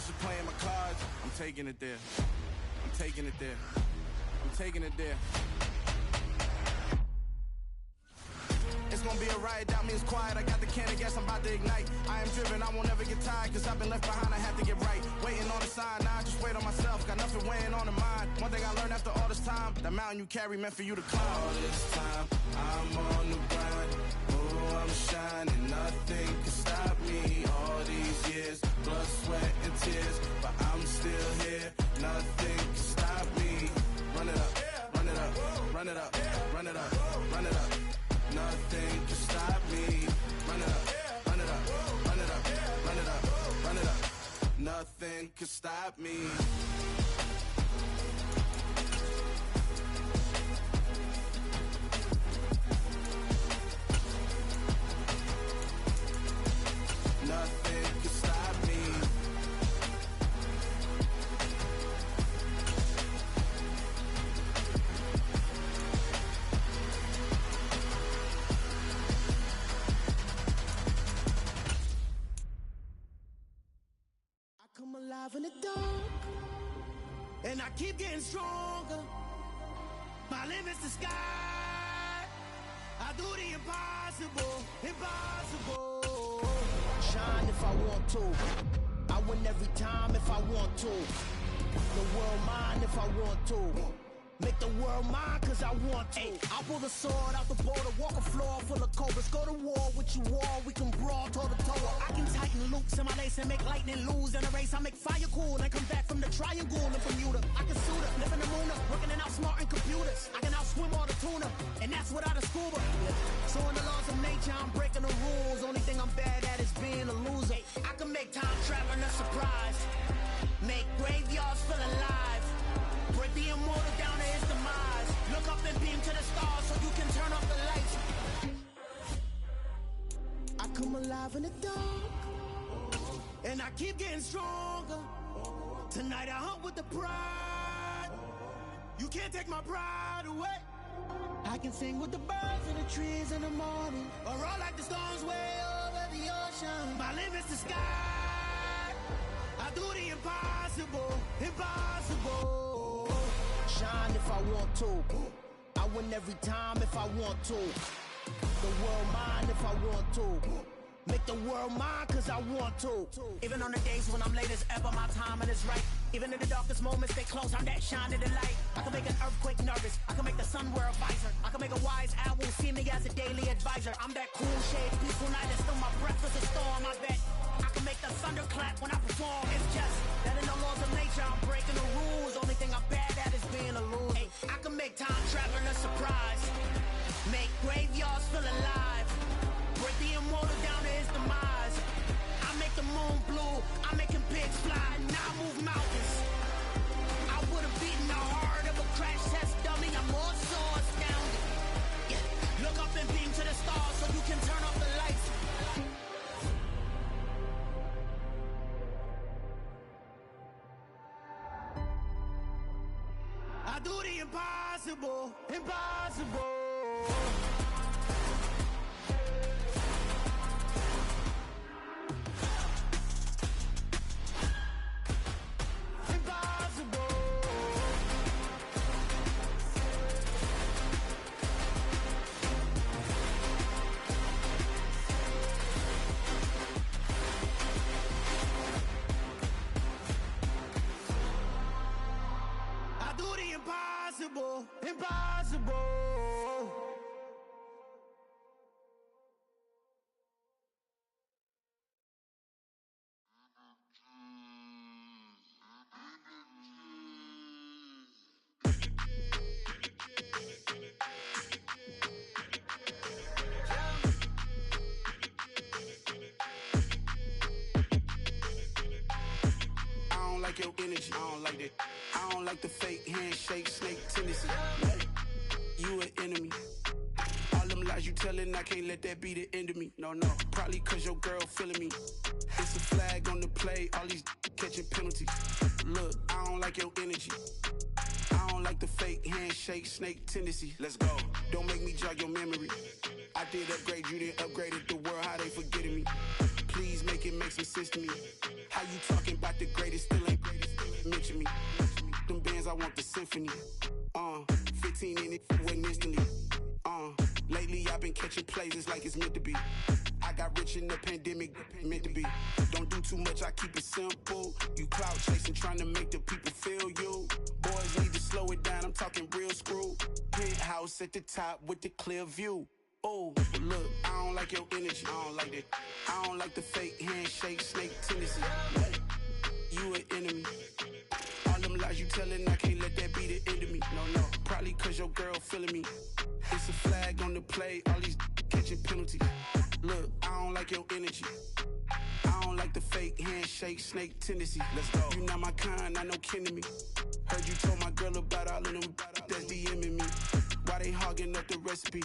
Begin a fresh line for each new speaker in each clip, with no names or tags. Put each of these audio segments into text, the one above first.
was just playing my cards. I'm taking it there. I'm taking it there. I'm taking it there. It's gonna be a riot, doubt me, it's quiet. I got the can of gas, I'm about to ignite. I am driven, I won't ever get tired, cause I've been left behind, I have to get right. Waiting on the sign, now I just wait on myself. Got nothing weighing on the mind. One thing I learned after all this time, that mountain you carry meant for you to climb. All this time, I'm on the grind. Oh, I'm shining, nothing can stop me. All these years, blood, sweat, and tears, but I'm still here. Nothing can stop me. Run it up, run it up, run it up, run it up, run it up. Nothing can stop me. Run it up, run it up, run it up, run it up, run it up. Nothing can stop me. Nothing can stop me.
Come alive in the dark, and I keep getting stronger. My limit's the sky. I do the impossible, impossible. Shine if I want to. I win every time if I want to. The world mine if I want to. Make the world mine cause I want to. I'll pull the sword out the border, walk a floor full of cobras. Go to war with you all, we can brawl toe to toe. I can tighten loops in my lace and make lightning lose in a race. I make fire cool and come back from the triangle in Bermuda. I can suit up, live in the moon up, working and outsmarting computers. I can outswim all the tuna, and that's without a scuba. So in the laws of nature, I'm breaking the rules. Only thing I'm bad at is being a loser. I can make time traveling a surprise, make graveyards feel alive. Break the immortal down to his demise. Look up and beam to the stars so you can turn off the lights. I come alive in the dark, and I keep getting stronger. Tonight I hunt with the pride. You can't take my pride away. I can sing with the birds and the trees in the morning, or roll like the storms way over the ocean. My limit's the sky. I do the impossible, impossible. Shine if I want to. I win every time if I want to. The world mine if I want to. Make the world mine cause I want to. Even on the days when I'm late as ever, my timing is right. Even in the darkest moments, stay close, I'm that shining the light. I can make an earthquake nervous, I can make the sun wear a visor. I can make a wise owl see me as a daily advisor. I'm that cool shade, peaceful night, and still my breath is a storm, I bet. I can make the thunder clap when I perform. It's just that in the laws of nature, I'm breaking the rules. Only thing I'm bad at is being a loser. Hey, I can make time traveling a surprise, make graveyards feel alive. Break the immortal down to his demise. I make the moon blue, I'm making pigs fly, now I move mountains. I would've beaten the heart of a crash test dummy, I'm more so astounded. Yeah. Look up and beam to the stars so you can turn off the lights. I do the impossible, impossible. Impossible, impossible.
I don't like your energy, I don't like that. I don't like the fake handshake, snake tendency. You an enemy. All them lies lies you telling, I can't let that be the end of me. No, probably cause your girl feeling me. It's a flag on the play, all these catching penalties. Look, I don't like your energy. I don't like the fake handshake, snake tendency. Let's go. Don't make me jog your memory. I did upgrade, you didn't upgrade it. The world, how they forgetting me. Please make it make some sense to me. How you talking about the greatest, still ain't greatest? Mention me. Them bands, I want the symphony. 15 in it, went instantly. Lately I've been catching plays, it's like it's meant to be. I got rich in the pandemic, meant to be. Don't do too much, I keep it simple. You clout chasing, trying to make the people feel you. Boys need to slow it down, I'm talking real screw. Penthouse at the top with the clear view. Oh, look, I don't like your energy, I don't like that. I don't like the fake handshake, snake tendency. You an enemy. All them lies you telling, I can't let that be the end of me. No, probably cause your girl feeling me. It's a flag on the play, all these catching penalties. Look, I don't like your energy. I don't like the fake handshake, snake tendency. Let's go. You not my kind, I know kin to me. Heard you told my girl about all of them that's DMing me. Why they hogging up the recipe?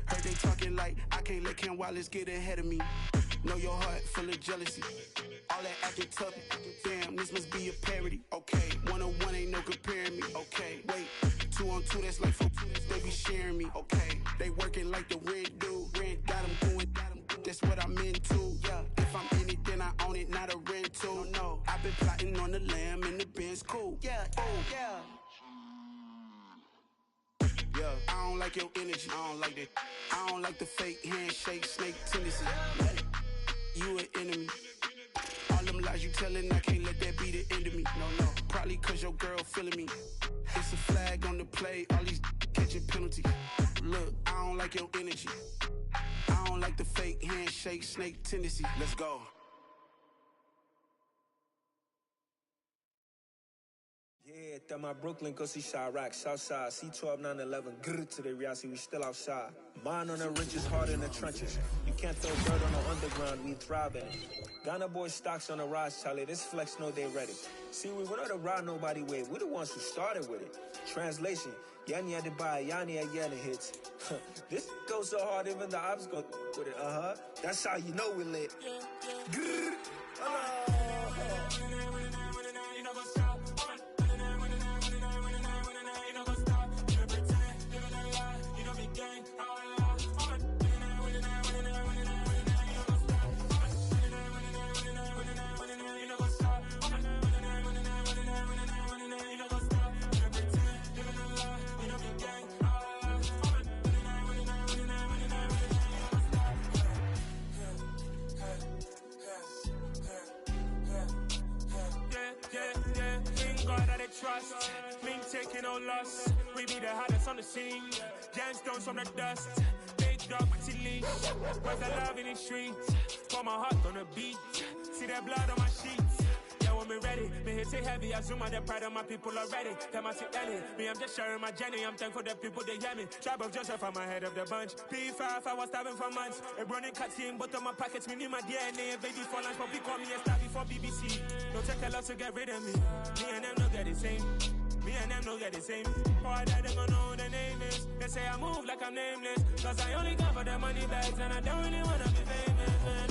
Heard they talking like I can't let Ken Wallace get ahead of me. Know your heart full of jealousy. All that acting tough, damn, this must be a parody. Okay, 1-on-1 ain't no comparing me. Okay, wait, 2-on-2, that's like 4, they be sharing me. Okay, they working like the rent do. Rent got them going, that's what I'm into. Yeah, if I'm in it, then I own it, not a rental. No, I've been plotting on the lamb and the Benz cool. Yeah, yeah. Yeah, I don't like your energy, I don't like that. I don't like the fake handshake, snake tendency. You an enemy. All them lies you telling, I can't let that be the end of me. No, probably cause your girl feeling me. It's a flag on the play, all these catching penalties. Look, I don't like your energy. I don't like the fake handshake, snake tendency. Let's go.
Yeah, that my Brooklyn, go see Chirac, Southside, C12, 911, grrr to the reality, we still outside. Mine on the ridges, hard in the trenches. You can't throw dirt on the underground, we thrive in it. Ghana boys stocks on the rise, Charlie, this flex know they ready. See, we went on the ride nobody with, we the ones who started with it. Translation, Yanni had to buy, Yanni had Yanni hits. This goes so hard, even the ops go with it, That's how you know we lit. Grrr,
Trust, me taking no loss. We be the hottest on the scene. Gemstones from the dust. Big dog with leash. Where's the love in the streets? Pour my heart on the beat. See that blood on my sheets. Yeah, when me ready, me hit it heavy. I zoom out the pride of my people already. Them I see Ellie. Me, I'm just sharing my journey. I'm thankful that people they hear me. Tribe of Joseph, I'm ahead of the bunch. P5, I was starving for months. A running cut team, but on my pockets, me need my DNA. Baby for lunch, but we call me a star before BBC. Don't take a lot to get rid of me. Me and them no get the same. Me and them no get the same. Boy, that they gon' know who the name is. They say I move like I'm nameless. Cause I only come for the money bags and I don't really wanna be famous. Man.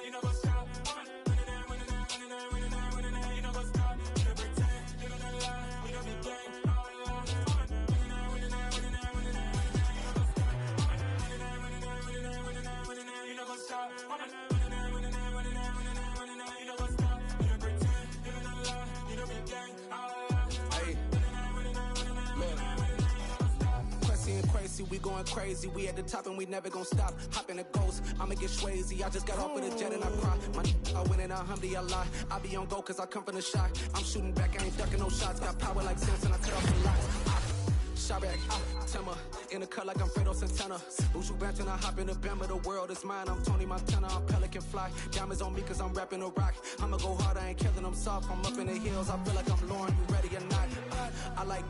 You know what's up? You know what's up? You don't pretend, you don't lie, we don't be gang. You know what's up?
We going crazy, we at the top and we never gon' stop. Hop in a ghost, I'ma get swayzy. I just got off with a jet and I cry. I win in alhamdulillah. I be on go cause I come from the shot. I'm shooting back, I ain't ducking no shots. Got power like Samson, I cut off the lights. Shot back, Timmer, in the cut like I'm Fredo Santana. Usual Banton, I hop in the Bama, the world is mine. I'm Tony Montana, I'm Pelican Fly. Diamonds on me cause I'm rapping a rock. I'ma go hard, I ain't killing them soft. I'm up in the hills, I feel like I'm Lauren, you ready or not? I like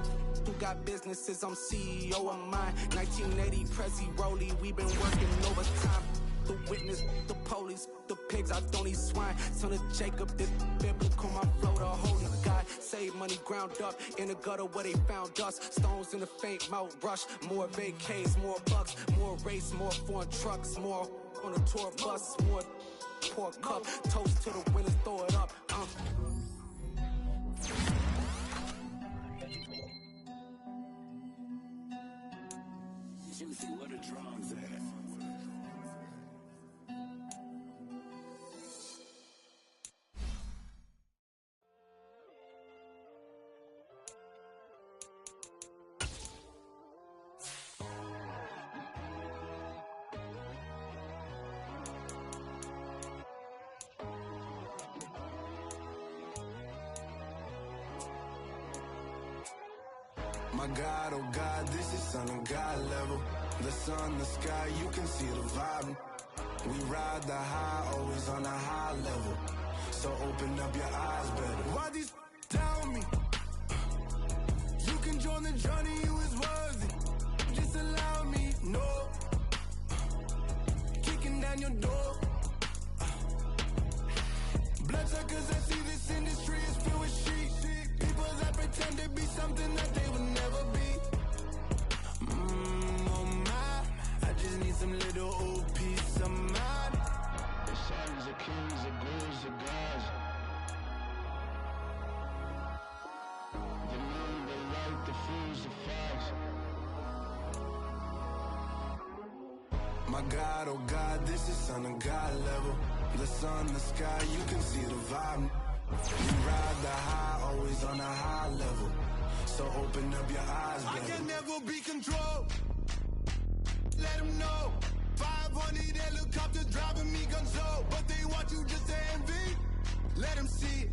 who got businesses, I'm CEO of mine. 1980 Prezi Rolly, we been working overtime. the witness, the police, the pigs, I don't eat swine. Son of Jacob, this biblical, my flow, the holy God. Save money ground up in the gutter where they found us. Stones in the faint mouth rush. More vacays, more bucks, more race, more foreign trucks, more on a tour bus, more pour cup. Toast to the winners, throw it up.
Juicy, where the drums at?
My God, oh God, this is Son of God level. The sun, the sky, you can see the vibe. We ride the high, always on a high level. So open up your eyes better. Why these tell me? You can join the journey, you is worthy. Just allow me, no. Kicking down your door. Bloodsuckers, I see this industry is filled with sheep. People that pretend to be something that they would never be. Oh my, I just need some little old peace of mind. The sons of kings, the ghouls, the gods. The moon, the light, the fools, the facts. My God, oh God, this is Son of God level. The sun, the sky, you can see the vibe. We ride the high, always on a high level. So open up your eyes, baby. I can never be controlled. Let them know. 500 helicopters driving me gonzo. But they want you just to envy. Let them see it.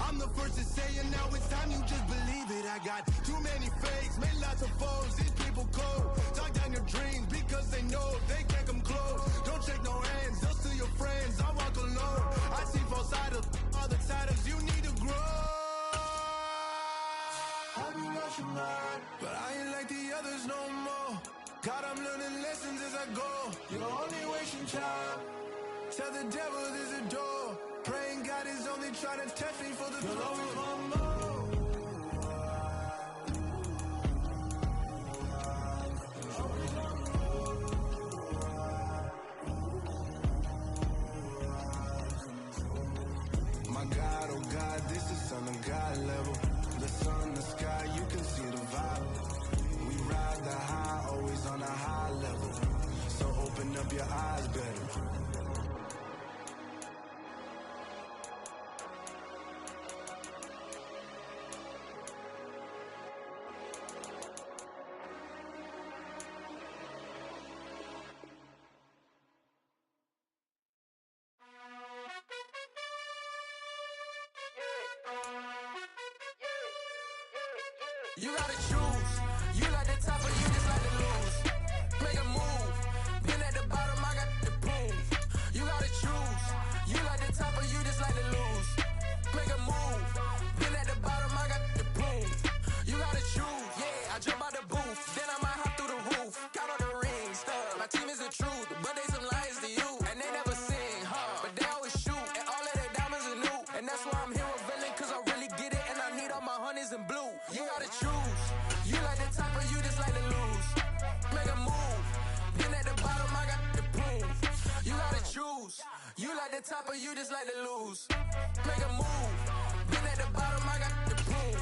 I'm the first to say it, now it's time you just believe it. I got too many fakes, made lots of foes. These people cold. Talk down your dreams because they know they can't come close. Don't shake no hands, they'll steal your friends. I walk alone. I see both sides of other siders. You need to grow. Have you lost your mind? But I ain't like the others no more. God, I'm learning lessons as I go. You're only wasting time. Tell the devil there's a door. Praying God is only trying to test me for the glory. You'll always want more. My God, oh God, this is Son of God level. The sun, the sky, you can see the vibe. We ride the high, always on a high level. So open up your eyes better.
You gotta choose. You like the top or you just like to lose. Make a move. Been at the bottom, I got the proof. You gotta choose. You like the top or you just like to lose. Make a move. Been at the bottom, I got the proof. You gotta choose. Yeah, I jump out the booth. Then I might hop through the roof. Count all the rings. My team is the truth, but they some liars to you. And they never sing, but they always shoot. And all of their diamonds are new. And that's why I'm here revealing, cause I really get it. And I need all my honeys in blue. You gotta choose. You like the top or you just like to lose. Make a move. Been at the bottom, I got the proof. You gotta choose. You like the top or you just like to lose. Make a move. Been at the bottom, I got the proof.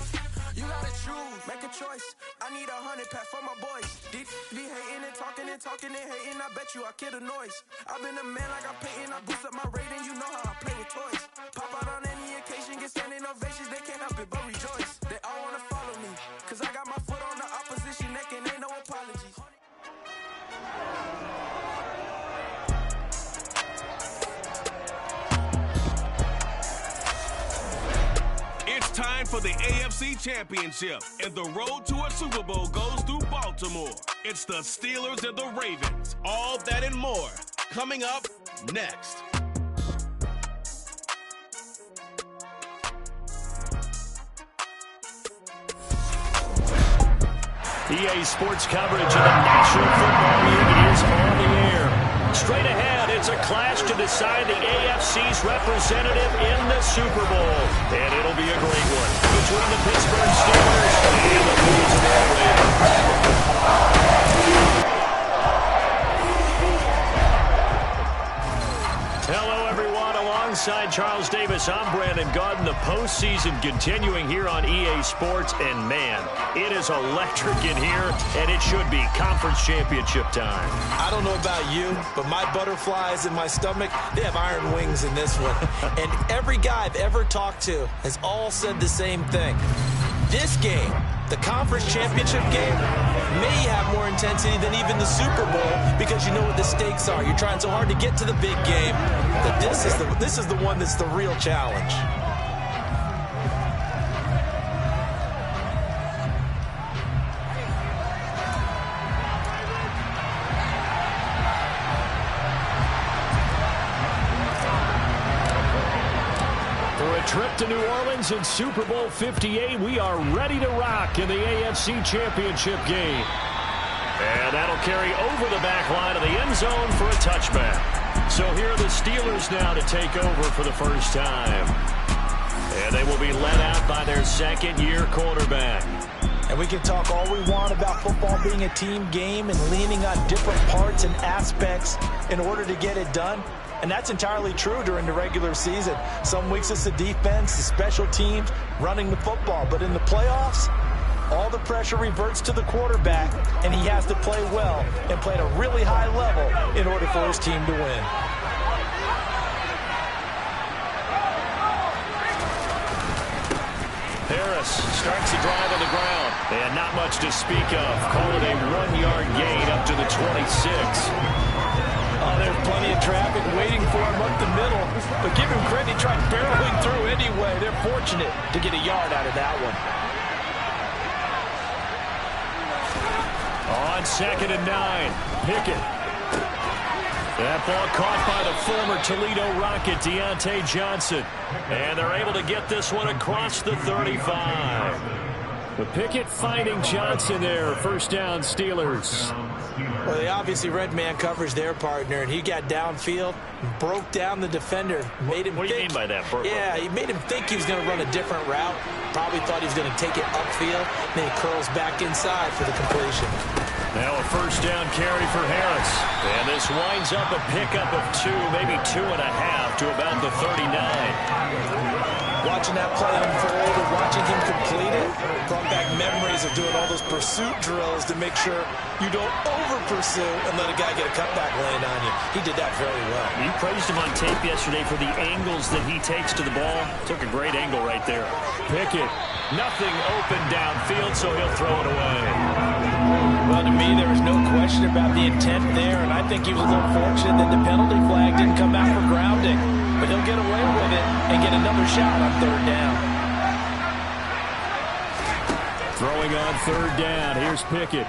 You gotta choose. Make a choice. I need 100 pack for my boys. Be hating and talking and hating. I bet you I kill the noise. I've been a man like I'm Peyton. I boost up my rating. You know how I play with toys. Pop out on any occasion, get standing ovations. They can't help it but rejoice. They all wanna follow me, cause I got my foot on the opposition neck and ain't no apologies.
It's time for the AFC Championship, and the road to a Super Bowl goes through Baltimore. It's the Steelers and the Ravens. All that and more coming up next. EA Sports coverage of the National Football League is on the air. Straight ahead,
It's a clash to decide the AFC's representative in the Super Bowl. And it'll be a great one between the Pittsburgh Steelers and the Baltimore Ravens. Hello, everyone. Alongside Charles Davis, I'm Brandon Gaudin. The postseason continuing here on EA Sports. And, man, it is electric in here, and it should be conference championship time.
I don't know about you, but my butterflies in my stomach, they have iron wings in this one. And every guy I've ever talked to has all said the same thing. This game, the conference championship game, may have more intensity than even the Super Bowl because you know what the stakes are. You're trying so hard to get to the big game that this is the one that's the real challenge.
Trip to New Orleans in Super Bowl 58. We are ready to rock in the AFC Championship game. And that'll carry over the back line of the end zone for a touchback. So here are the Steelers now to take over for the first time. And they will be led out by their second-year quarterback.
And we can talk all we want about football being a team game and leaning on different parts and aspects in order to get it done. And that's entirely true during the regular season. Some weeks it's the defense, the special teams, running the football. But in the playoffs, all the pressure reverts to the quarterback, and he has to play well and play at a really high level in order for his team to win.
Harris starts the drive on the ground. And not much to speak of. Call it a 1-yard gain up to the 26.
Oh, there's plenty of traffic waiting for him up the middle. But give him credit, he tried barreling through anyway. They're fortunate to get a yard out of that one.
On 2nd and 9, Pickett. That ball caught by the former Toledo Rocket, Deontay Johnson. And they're able to get this one across the 35. But Pickett finding Johnson there. First down, Steelers.
Well, they obviously read man coverage their partner, and he got downfield, broke down the defender, made him
What do you mean by that?
Yeah, he made him think he was going to run a different route. Probably thought he was going to take it upfield. Then he curls back inside for the completion.
Now a first down carry for Harris. And this winds up a pickup of 2, maybe 2.5 to about the 39.
Watching that play unfold and watching him complete it brought back memories of doing all those pursuit drills to make sure you don't over-pursue and let a guy get a cutback land on you. He did that very well.
You praised him on tape yesterday for the angles that he takes to the ball. Took a great angle right there. Pickett, nothing open downfield, so he'll throw it away.
Well, to me, there was no question about the intent there, and I think he was a little fortunate that the penalty flag didn't come out for grounding. But he'll get away with it and get another shot on 3rd down.
Throwing on 3rd down. Here's Pickett.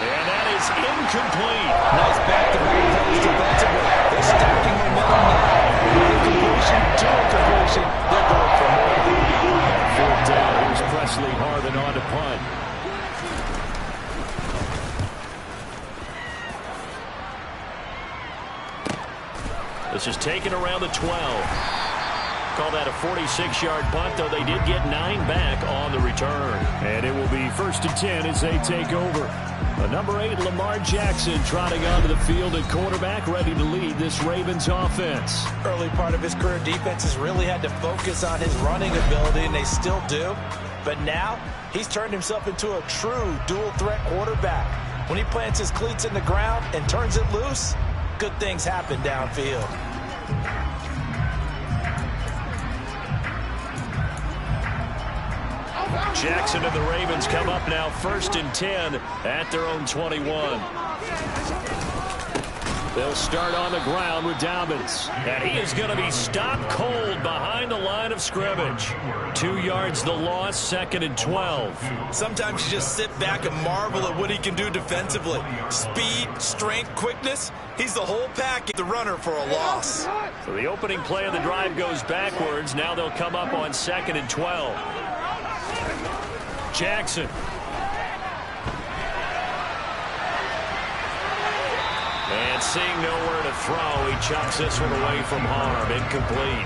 And that is incomplete.
Nice back-to-back plays defensively. They're stacking momentum now. Incompletion to incompletion. They're going for more.
4th down. Here's Presley Harvin on to punt. This is taken around the 12. Call that a 46-yard punt, though they did get 9 back on the return. And it will be 1st and 10 as they take over. The number 8, Lamar Jackson, trotting onto the field at quarterback, ready to lead this Ravens offense.
Early part of his career, defenses really had to focus on his running ability, and they still do. But now, he's turned himself into a true dual-threat quarterback. When he plants his cleats in the ground and turns it loose, good things happen downfield.
Jackson and the Ravens come up now 1st and 10 at their own 21. They'll start on the ground with Dobbins. And he is going to be stopped cold behind the line of scrimmage. 2 yards the loss, 2nd and 12.
Sometimes you just sit back and marvel at what he can do defensively. Speed, strength, quickness. He's the whole package, the runner for a loss.
So the opening play of the drive goes backwards. Now they'll come up on 2nd and 12. Jackson. And seeing nowhere to throw, he chucks this one away from harm. Incomplete.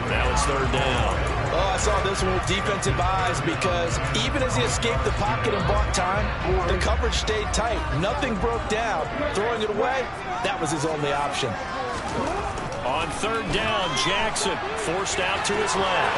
Now it's third down.
Oh, I saw this one with defensive eyes because even as he escaped the pocket and bought time, the coverage stayed tight. Nothing broke down. Throwing it away, that was his only option.
On third down, Jackson forced out to his left.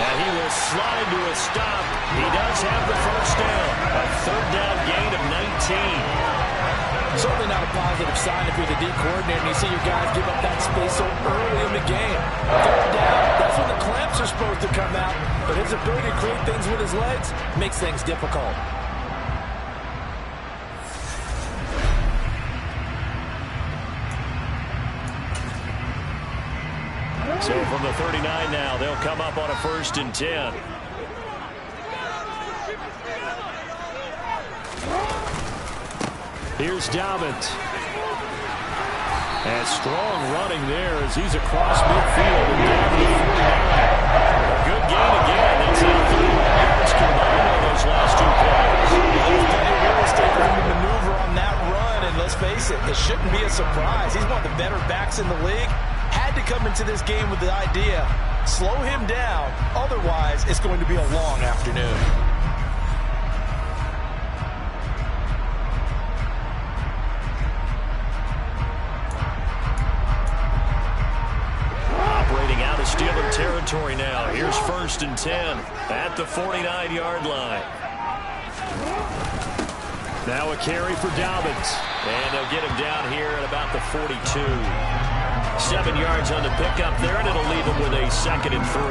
And he will slide to a stop. He does have the first down. A third down gain of 19.
Certainly not a positive sign if you're the D coordinator and you see your guys give up that space so early in the game. Third down, that's when the clamps are supposed to come out. But his ability to create things with his legs makes things difficult.
So from the 39 now, they'll come up on a 1st and 10. Here's Dobbins. And strong running there as he's across midfield and down to the 49. Good gain again. That's now 31 yards combined on those last two plays.
There's plenty of real estate for him to maneuver on that run, and let's face it, it shouldn't be a surprise. He's one of the better backs in the league. Had to come into this game with the idea, slow him down, otherwise it's going to be a long afternoon.
Operating out of Steeler territory now. Here's 1st and 10 at the 49-yard line. Now a carry for Dobbins. And they'll get him down here at about the 42. 7 yards on the pickup there, and it'll leave him with a 2nd and 3.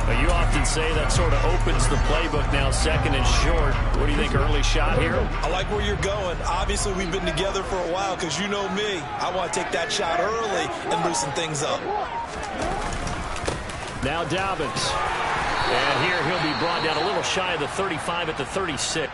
Now, you often say that sort of opens the playbook now, 2nd and short. What do you think, early shot here?
I like where you're going. Obviously, we've been together for a while because you know me. I want to take that shot early and loosen things up.
Now Dobbins. And here he'll be brought down a little shy of the 35 at the 36.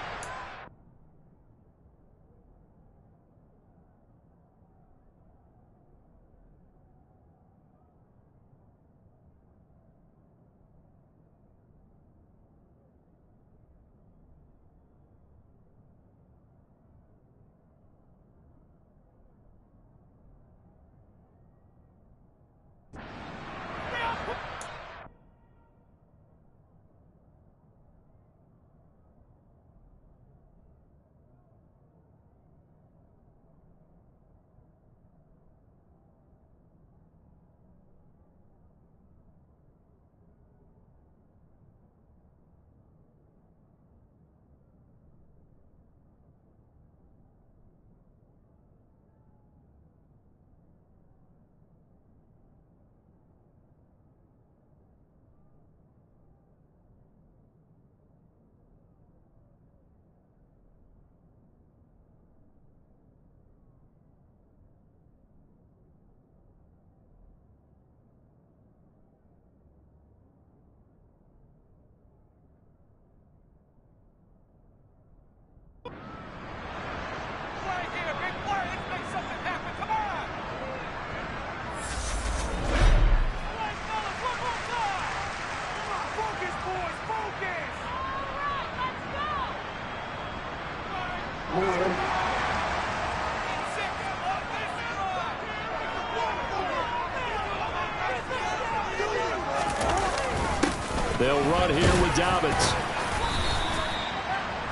They'll run here with Dobbins.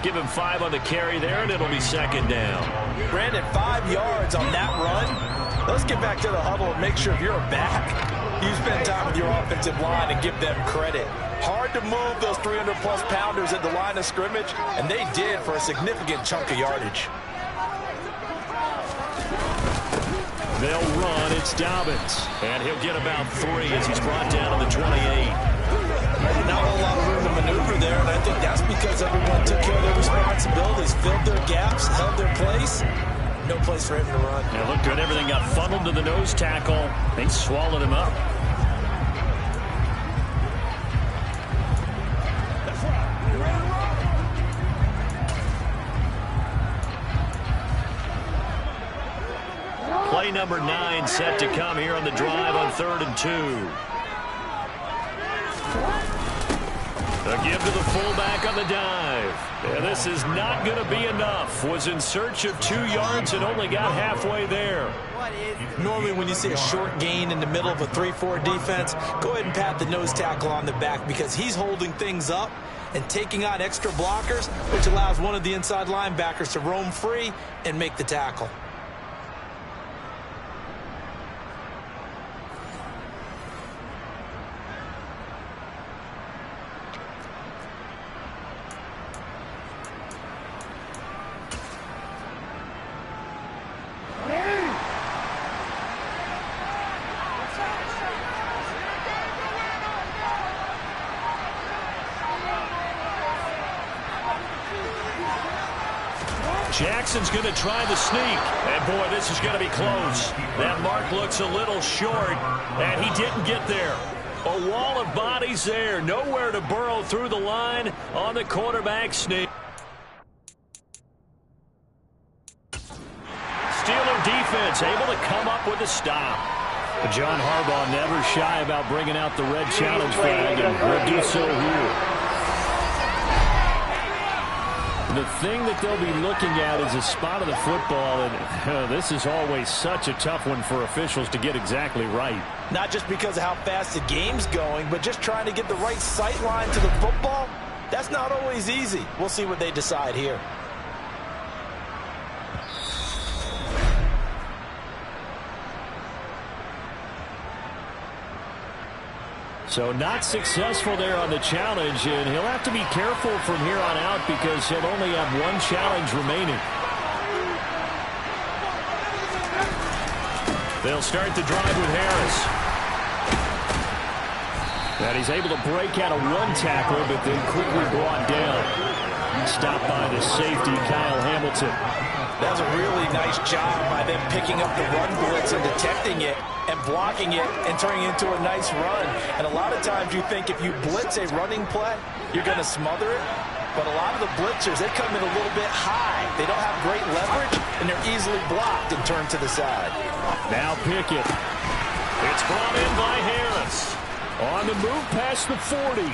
Give him 5 on the carry there, and it'll be 2nd down.
Brandon, 5 yards on that run. Let's get back to the huddle and make sure if you're a back, you spend time with your offensive line and give them credit. Hard to move those 300-plus pounders at the line of scrimmage, and they did for a significant chunk of yardage.
They'll run. It's Dobbins. And he'll get about 3 as he's brought down to the 28.
Not a whole lot of room to maneuver there, and I think that's because everyone took care of their responsibilities, filled their gaps, held their place. No place for him to run.
Yeah, looked good. Everything got funneled to the nose tackle. They swallowed him up. Play number 9 set to come here on the drive on 3rd and 2. A give to the fullback on the dive. And this is not going to be enough. Was in search of 2 yards and only got halfway there.
Normally when you see a short gain in the middle of a 3-4 defense, go ahead and pat the nose tackle on the back because he's holding things up and taking on extra blockers, which allows one of the inside linebackers to roam free and make the tackle.
Jackson's going to try the sneak. And, boy, this is going to be close. That mark looks a little short, and he didn't get there. A wall of bodies there. Nowhere to burrow through the line on the quarterback sneak. Steeler defense able to come up with a stop. John Harbaugh never shy about bringing out the red challenge flag, and will do so here. The thing that they'll be looking at is a spot of the football, and this is always such a tough one for officials to get exactly right.
Not just because of how fast the game's going, but just trying to get the right sight line to the football. That's not always easy. We'll see what they decide here.
So not successful there on the challenge, and he'll have to be careful from here on out because he'll only have 1 challenge remaining. They'll start the drive with Harris. And he's able to break out of 1 tackle, but then quickly brought down. Stopped by the safety, Kyle Hamilton.
That was a really nice job by them picking up the run blitz and detecting it and blocking it and turning it into a nice run. And a lot of times you think if you blitz a running play, you're going to smother it. But a lot of the blitzers, they come in a little bit high. They don't have great leverage, and they're easily blocked and turned to the side.
Now Pickett. It's brought in by Harris. On the move past the 40.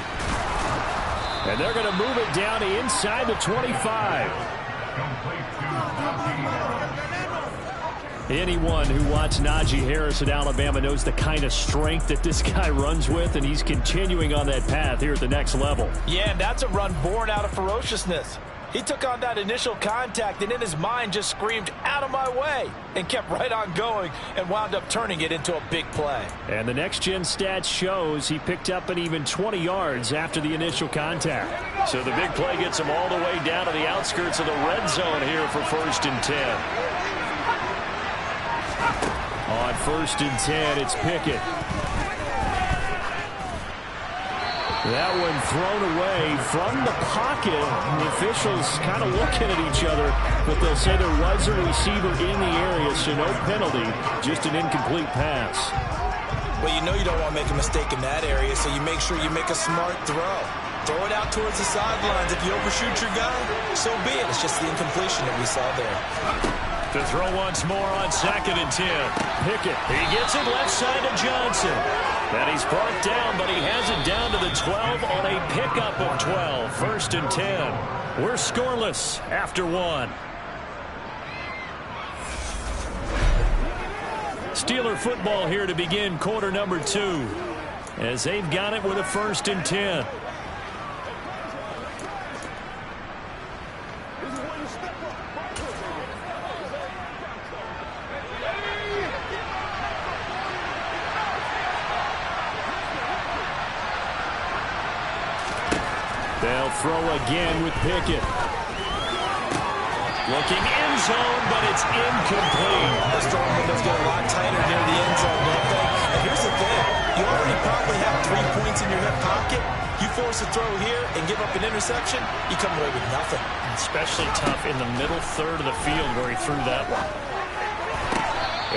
And they're going to move it down to inside the 25. Anyone who watched Najee Harris at Alabama knows the kind of strength that this guy runs with, and he's continuing on that path here at the next level.
Yeah, and that's a run born out of ferociousness. He took on that initial contact and in his mind just screamed, "Out of my way," and kept right on going and wound up turning it into a big play.
And the next-gen stats shows he picked up an even 20 yards after the initial contact. So the big play gets him all the way down to the outskirts of the red zone here for 1st and 10. On 1st and 10, it's Pickett. That one thrown away from the pocket. The officials kind of looking at each other, but they'll say there was a receiver in the area, so no penalty, just an incomplete pass.
Well, you know you don't want to make a mistake in that area, so you make sure you make a smart throw. Throw it out towards the sidelines. If you overshoot your guy, so be it. It's just the incompletion that we saw there.
To throw once more on 2nd and 10. Pickett, he gets it left side to Johnson. And he's brought down, but he has it down to the 12 on a pickup of 12. 1st and 10. We're scoreless after 1. Steeler football here to begin quarter number 2. As they've got it with a 1st and 10. They'll throw again with Pickett. Looking end zone, but it's incomplete.
The storm windows get a lot tighter near the end zone, don't they? And here's the thing. You already probably have 3 points in your hip pocket. You force a throw here and give up an interception, you come away with nothing.
Especially tough in the middle third of the field where he threw that one.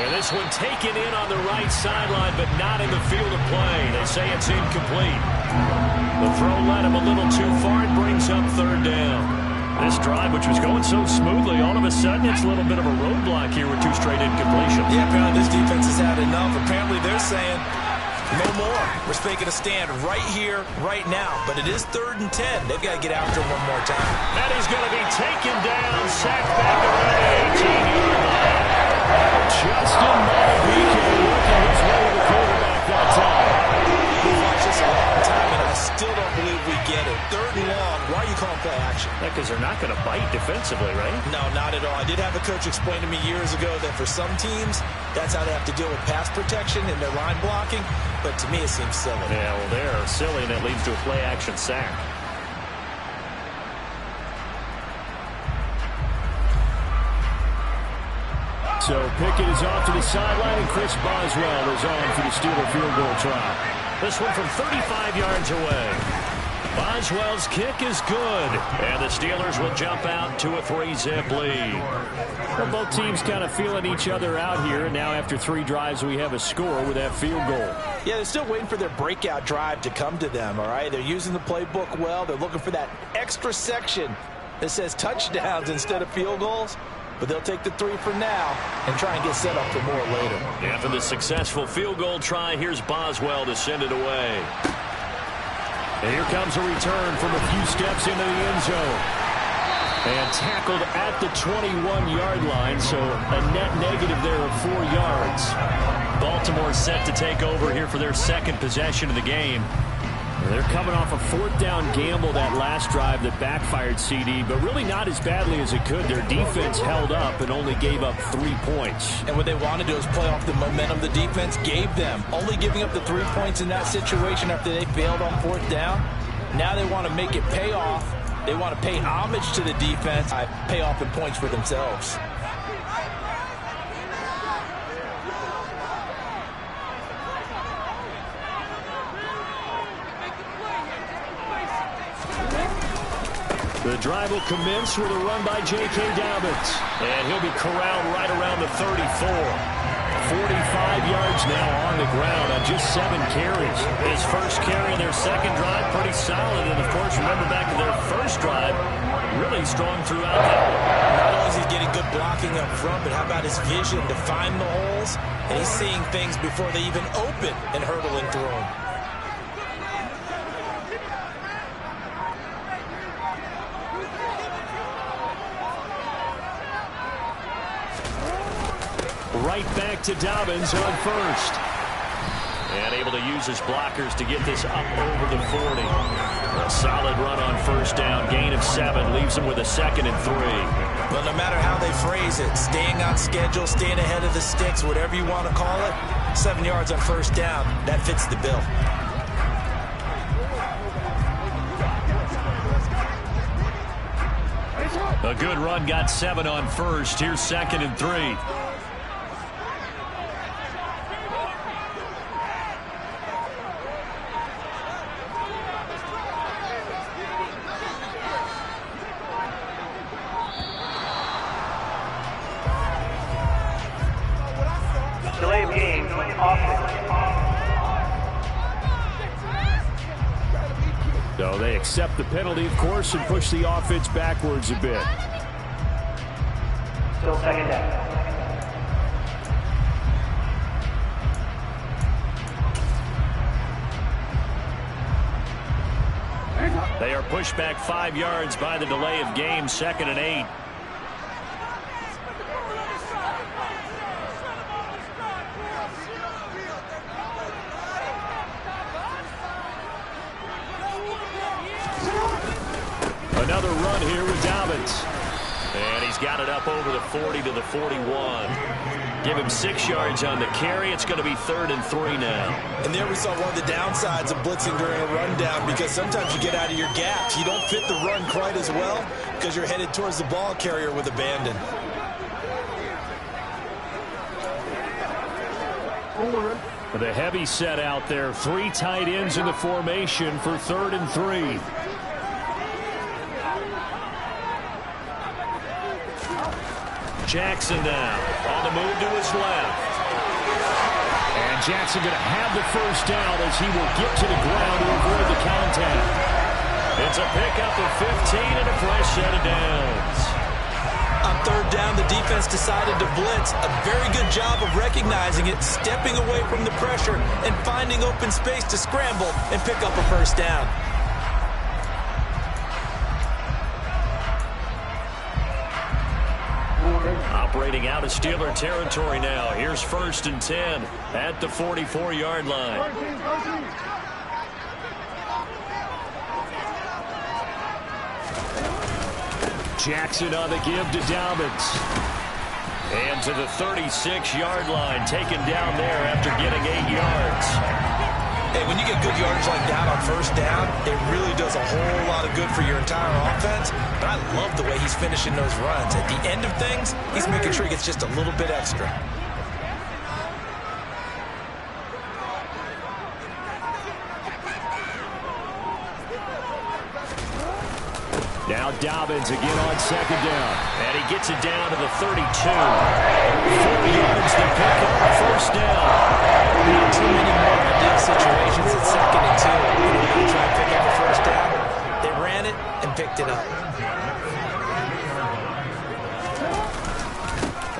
And this one taken in on the right sideline, but not in the field of play. They say it's incomplete. The throw led him a little too far and brings up 3rd down. This drive, which was going so smoothly, all of a sudden it's a little bit of a roadblock here with 2 straight incompletions.
Yeah, apparently this defense has had enough. Apparently they're saying no more. We're making a stand right here, right now. But it is 3rd and 10. They've got to get after him one more time.
And he's going to be taken down, sacked back around the 18-yard line. Justin Malvika working his way to the quarterback that time.
We've watched this a long time, and I still don't believe we get it. 3rd and long. Why are you calling play action?
Because they're not going to bite defensively, right?
No, not at all. I did have a coach explain to me years ago that for some teams, that's how they have to deal with pass protection and their line blocking. But to me, it seems silly.
Yeah, well, they're silly, and it leads to a play-action sack. So Pickett is off to the sideline, and Chris Boswell is on for the Steeler field goal try. This one from 35 yards away. Boswell's kick is good, and the Steelers will jump out to a 3-zip lead. Well, both teams kind of feeling each other out here, and now after 3 drives, we have a score with that field goal.
Yeah, they're still waiting for their breakout drive to come to them, all right? They're using the playbook well. They're looking for that extra section that says touchdowns instead of field goals. But they'll take the 3 for now and try and get set up for more later.
After the successful field goal try, here's Boswell to send it away. And here comes a return from a few steps into the end zone. And tackled at the 21-yard line, so a net negative there of 4 yards. Baltimore set to take over here for their 2nd possession of the game. They're coming off a 4th down gamble that last drive that backfired, CD, but really not as badly as it could. Their defense held up and only gave up 3 points.
And what they want to do is play off the momentum the defense gave them. Only giving up the 3 points in that situation after they failed on 4th down. Now they want to make it pay off. They want to pay homage to the defense, pay off in points for themselves.
The drive will commence with a run by J.K. Dobbins. And he'll be corralled right around the 34. 45 yards now on the ground on just 7 carries. His first carry in their 2nd drive, pretty solid. And, of course, remember back to their first drive, really strong throughout that one.
Not only is he getting good blocking up front, but how about his vision to find the holes? And he's seeing things before they even open and hurdling through them.
Right back to Dobbins on first. And able to use his blockers to get this up over the 40. A solid run on first down. Gain of 7 leaves him with a 2nd and 3.
Well, no matter how they phrase it, staying on schedule, staying ahead of the sticks, whatever you want to call it, 7 yards on first down, that fits the bill.
A good run, got 7 on first. Here's 2nd and 3.
Delay of game, offense.
So they accept the penalty, of course, and push the offense backwards a bit.
Still 2nd down.
They are pushed back 5 yards by the delay of game, 2nd and 8. Another run here with Dobbins. And he's got it up over the 40 to the 41. Give him 6 yards on the carry. It's going to be 3rd and 3 now.
And there we saw one of the downsides of blitzing during a rundown, because sometimes you get out of your gaps. You don't fit the run quite as well because you're headed towards the ball carrier with abandon.
The heavy set out there. 3 tight ends in the formation for 3rd and 3. Jackson now on the move to his left. And Jackson going to have the first down as he will get to the ground to avoid the contact. It's a pickup of 15 and a fresh set of downs.
On third down, the defense decided to blitz. A very good job of recognizing it, stepping away from the pressure, and finding open space to scramble and pick up a first down.
Operating out of Steeler territory now. Here's 1st and 10 at the 44-yard line. Jackson on the give to Dobbins. And to the 36-yard line, taken down there after getting 8 yards.
Hey, when you get good yardage like that on first down, it really does a whole lot of good for your entire offense. But I love the way he's finishing those runs. At the end of things, he's making sure he gets just a little bit extra.
Now Dobbins again on 2nd down. And he gets it down to the 32. 4 yards to pick up the first down.
Not too many more ideal situations at 2nd and 2. You know, you try to pick up a first down. They ran it and picked it up.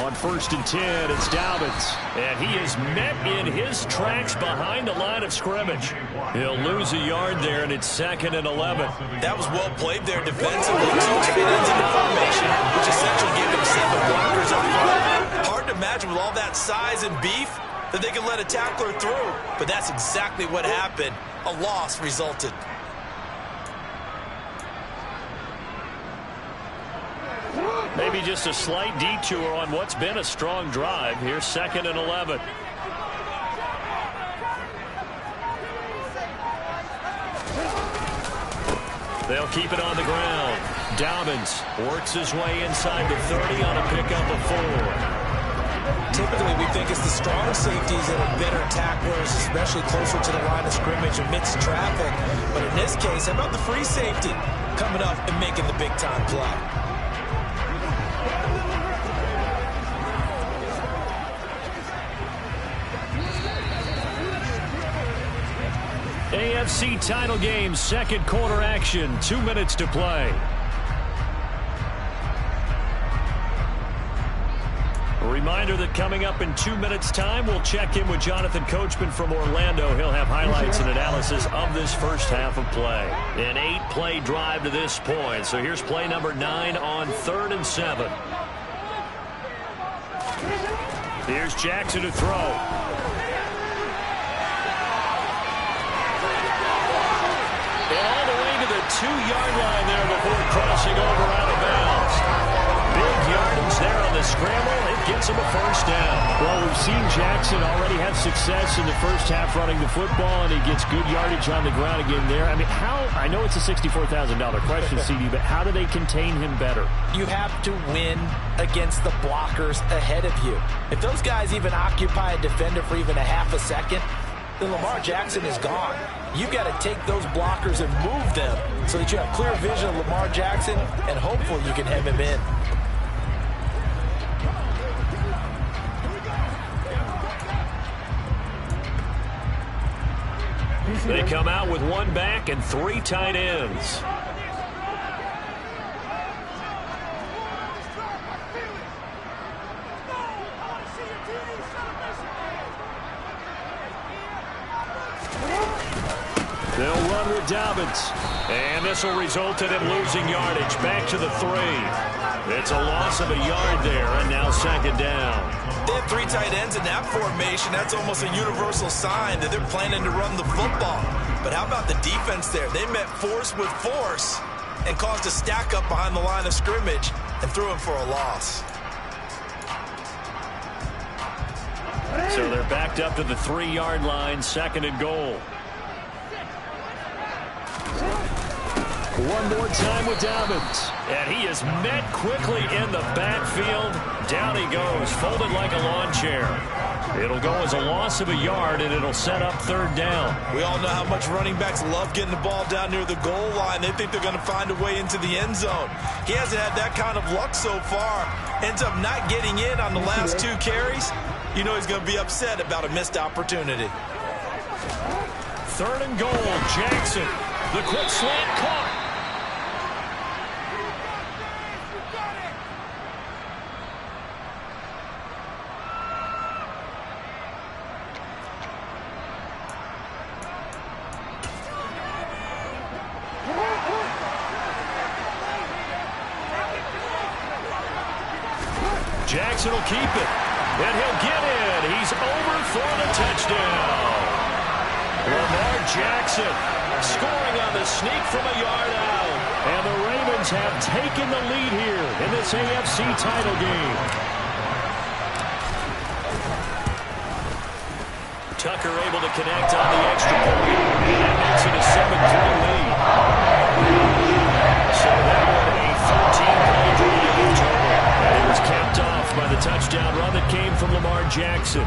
On 1st and 10, it's Dobbins. And he is met in his tracks behind the line of scrimmage. He'll lose a yard there, and it's 2nd and 11.
That was well played there defensively. 2 tight ends in the formation, which essentially gave him 7 blockers up front. Hard to imagine with all that size and beef that they could let a tackler through. But that's exactly what happened. A loss resulted.
Maybe just a slight detour on what's been a strong drive. Here's 2nd and 11. They'll keep it on the ground. Dobbins works his way inside the 30 on a pickup of 4.
Typically, we think it's the strong safeties that are better tacklers, especially closer to the line of scrimmage amidst traffic. But in this case, how about the free safety coming up and making the big-time play?
AFC title game, 2nd quarter action, 2 minutes to play. A reminder that coming up in 2 minutes' time, we'll check in with Jonathan Coachman from Orlando. He'll have highlights and analysis of this first half of play. An 8-play drive to this point. So here's play number 9 on 3rd and 7. Here's Jackson to throw. All the way to the 2-yard line there before crossing over out of bounds. Big yardage there on the scramble. It gets him a first down. Well, we've seen Jackson already have success in the first half running the football, and he gets good yardage on the ground again there. I mean, I know it's a $64,000 question, CD, but how do they contain him better?
You have to win against the blockers ahead of you. If those guys even occupy a defender for even a half a second, then Lamar Jackson is gone. You've got to take those blockers and move them so that you have clear vision of Lamar Jackson, and hopefully you can hem him in.
They come out with 1 back and 3 tight ends. They'll run with Dobbins. And this will result in him losing yardage. Back to the 3. It's a loss of a yard there, and now 2nd down.
They have 3 tight ends in that formation. That's almost a universal sign that they're planning to run the football. But how about the defense there? They met force with force and caused a stack up behind the line of scrimmage and threw him for a loss.
So they're backed up to the 3-yard line, 2nd and goal. One more time with Dobbins. And he is met quickly in the backfield. Down he goes, folded like a lawn chair. It'll go as a loss of a yard, and it'll set up 3rd down.
We all know how much running backs love getting the ball down near the goal line. They think they're going to find a way into the end zone. He hasn't had that kind of luck so far. Ends up not getting in on the last 2 carries. You know he's going to be upset about a missed opportunity.
3rd and goal, Jackson. The quick slant caught. Jackson will keep it. And he'll get in. He's over for the touchdown. Lamar Jackson scoring on the sneak from a yard out. And the Ravens have taken the lead here in this AFC title game. Tucker able to connect on the extra point. That makes it a 7-3 lead. So that one a 13-play drive total. And it was capped off by the touchdown run that came from Lamar Jackson.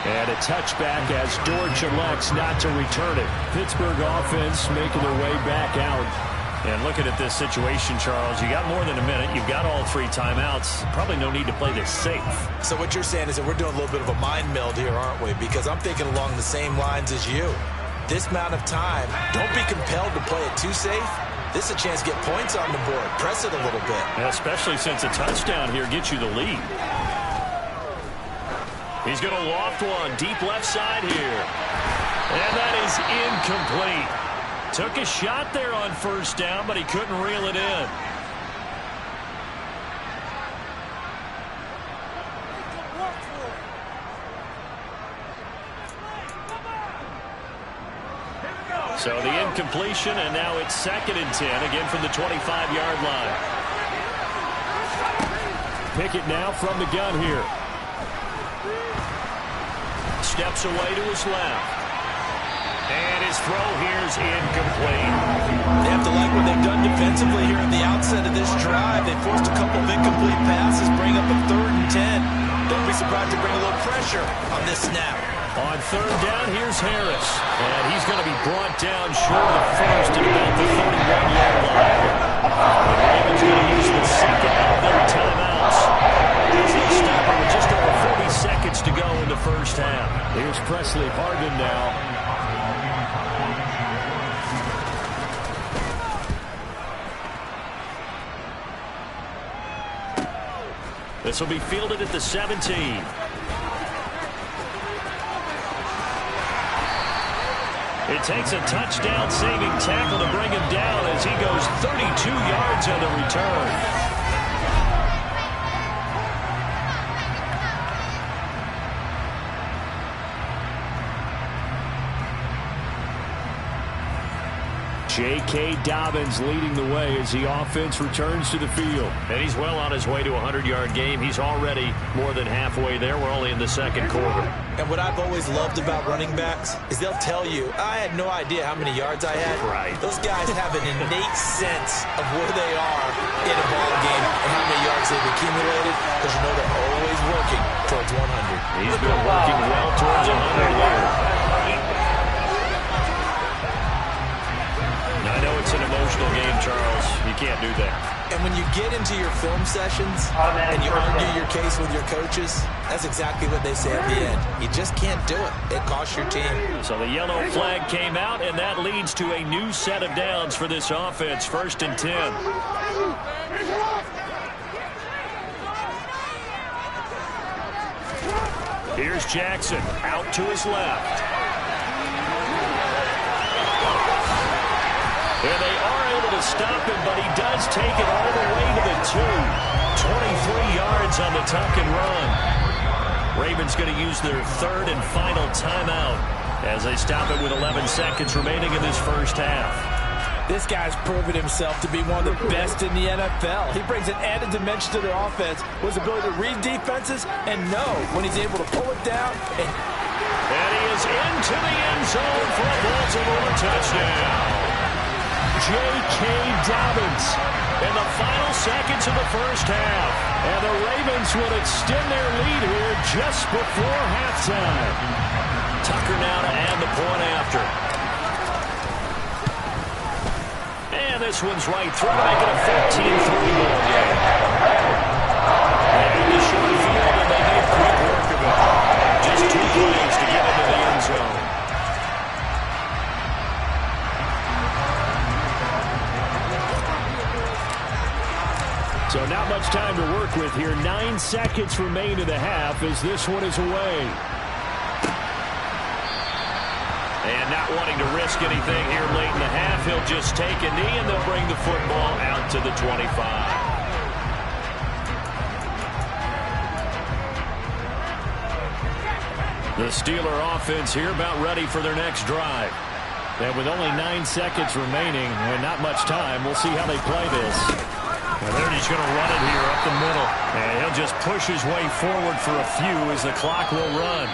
And a touchback as Dortch elects not to return it. Pittsburgh offense making their way back out. And looking at this situation, Charles, you got more than a minute. You've got all 3 timeouts. Probably no need to play this safe.
So what you're saying is that we're doing a little bit of a mind meld here, aren't we? Because I'm thinking along the same lines as you. This amount of time, don't be compelled to play it too safe. This is a chance to get points on the board. Press it a little bit.
Yeah, especially since a touchdown here gets you the lead. He's going to loft one deep left side here. And that is incomplete. Took a shot there on first down, but he couldn't reel it in. So the incompletion, and now it's 2nd and 10, again from the 25-yard line. Pickett now from the gun here. Steps away to his left. And his throw here is incomplete.
They have to like what they've done defensively here at the outset of this drive. They forced a couple of incomplete passes, bring up a 3rd and 10. Don't be surprised to bring a little pressure on this snap.
On 3rd down, here's Harris. And he's going to be brought down short of the first at about the 31-yard line. The Ravens going to use the 2nd of their timeouts. They'll stop it with just over 40 seconds to go in the first half. Here's Presley Harvin now. This will be fielded at the 17. It takes a touchdown-saving tackle to bring him down as he goes 32 yards on the return. J.K. Dobbins leading the way as the offense returns to the field. And he's well on his way to a 100-yard game. He's already more than halfway there. We're only in the 2nd quarter.
And what I've always loved about running backs is they'll tell you, I had no idea how many yards I had.
Right.
Those guys have an innate sense of where they are in a ball game and how many yards they've accumulated, because you know they're always working towards 100.
He's been working well towards 100 there. I know it's an emotional game, Charles. You can't do that.
And when you get into your film sessions and you argue your case with your coaches, that's exactly what they say at the end. You just can't do it. It costs your team. So
the yellow flag came out, and that leads to a new set of downs for this offense. 1st and 10. Here's Jackson out to his left. And they are able to stop him, but he does take it all the way to the 2. 23 yards on the tuck and run. Ravens going to use their 3rd and final timeout as they stop it with 11 seconds remaining in this first half.
This guy's proven himself to be one of the best in the NFL. He brings an added dimension to their offense with his ability to read defenses and know when he's able to pull it down. And
he is into the end zone for a Baltimore touchdown. J.K. Dobbins in the final seconds of the first half. And the Ravens will extend their lead here just before halftime. Tucker now to add the point after. And this one's right through to make it a 14-3 ball game. And the short field, and they made quick work of it. Just 2 plays to get into the end zone. So not much time to work with here. 9 seconds remain in the half as this one is away. And not wanting to risk anything here late in the half, he'll just take a knee, and they'll bring the football out to the 25. The Steeler offense here about ready for their next drive. And with only 9 seconds remaining and not much time, we'll see how they play this. And they're just going to run it here up the middle. And he'll just push his way forward for a few as the clock will run.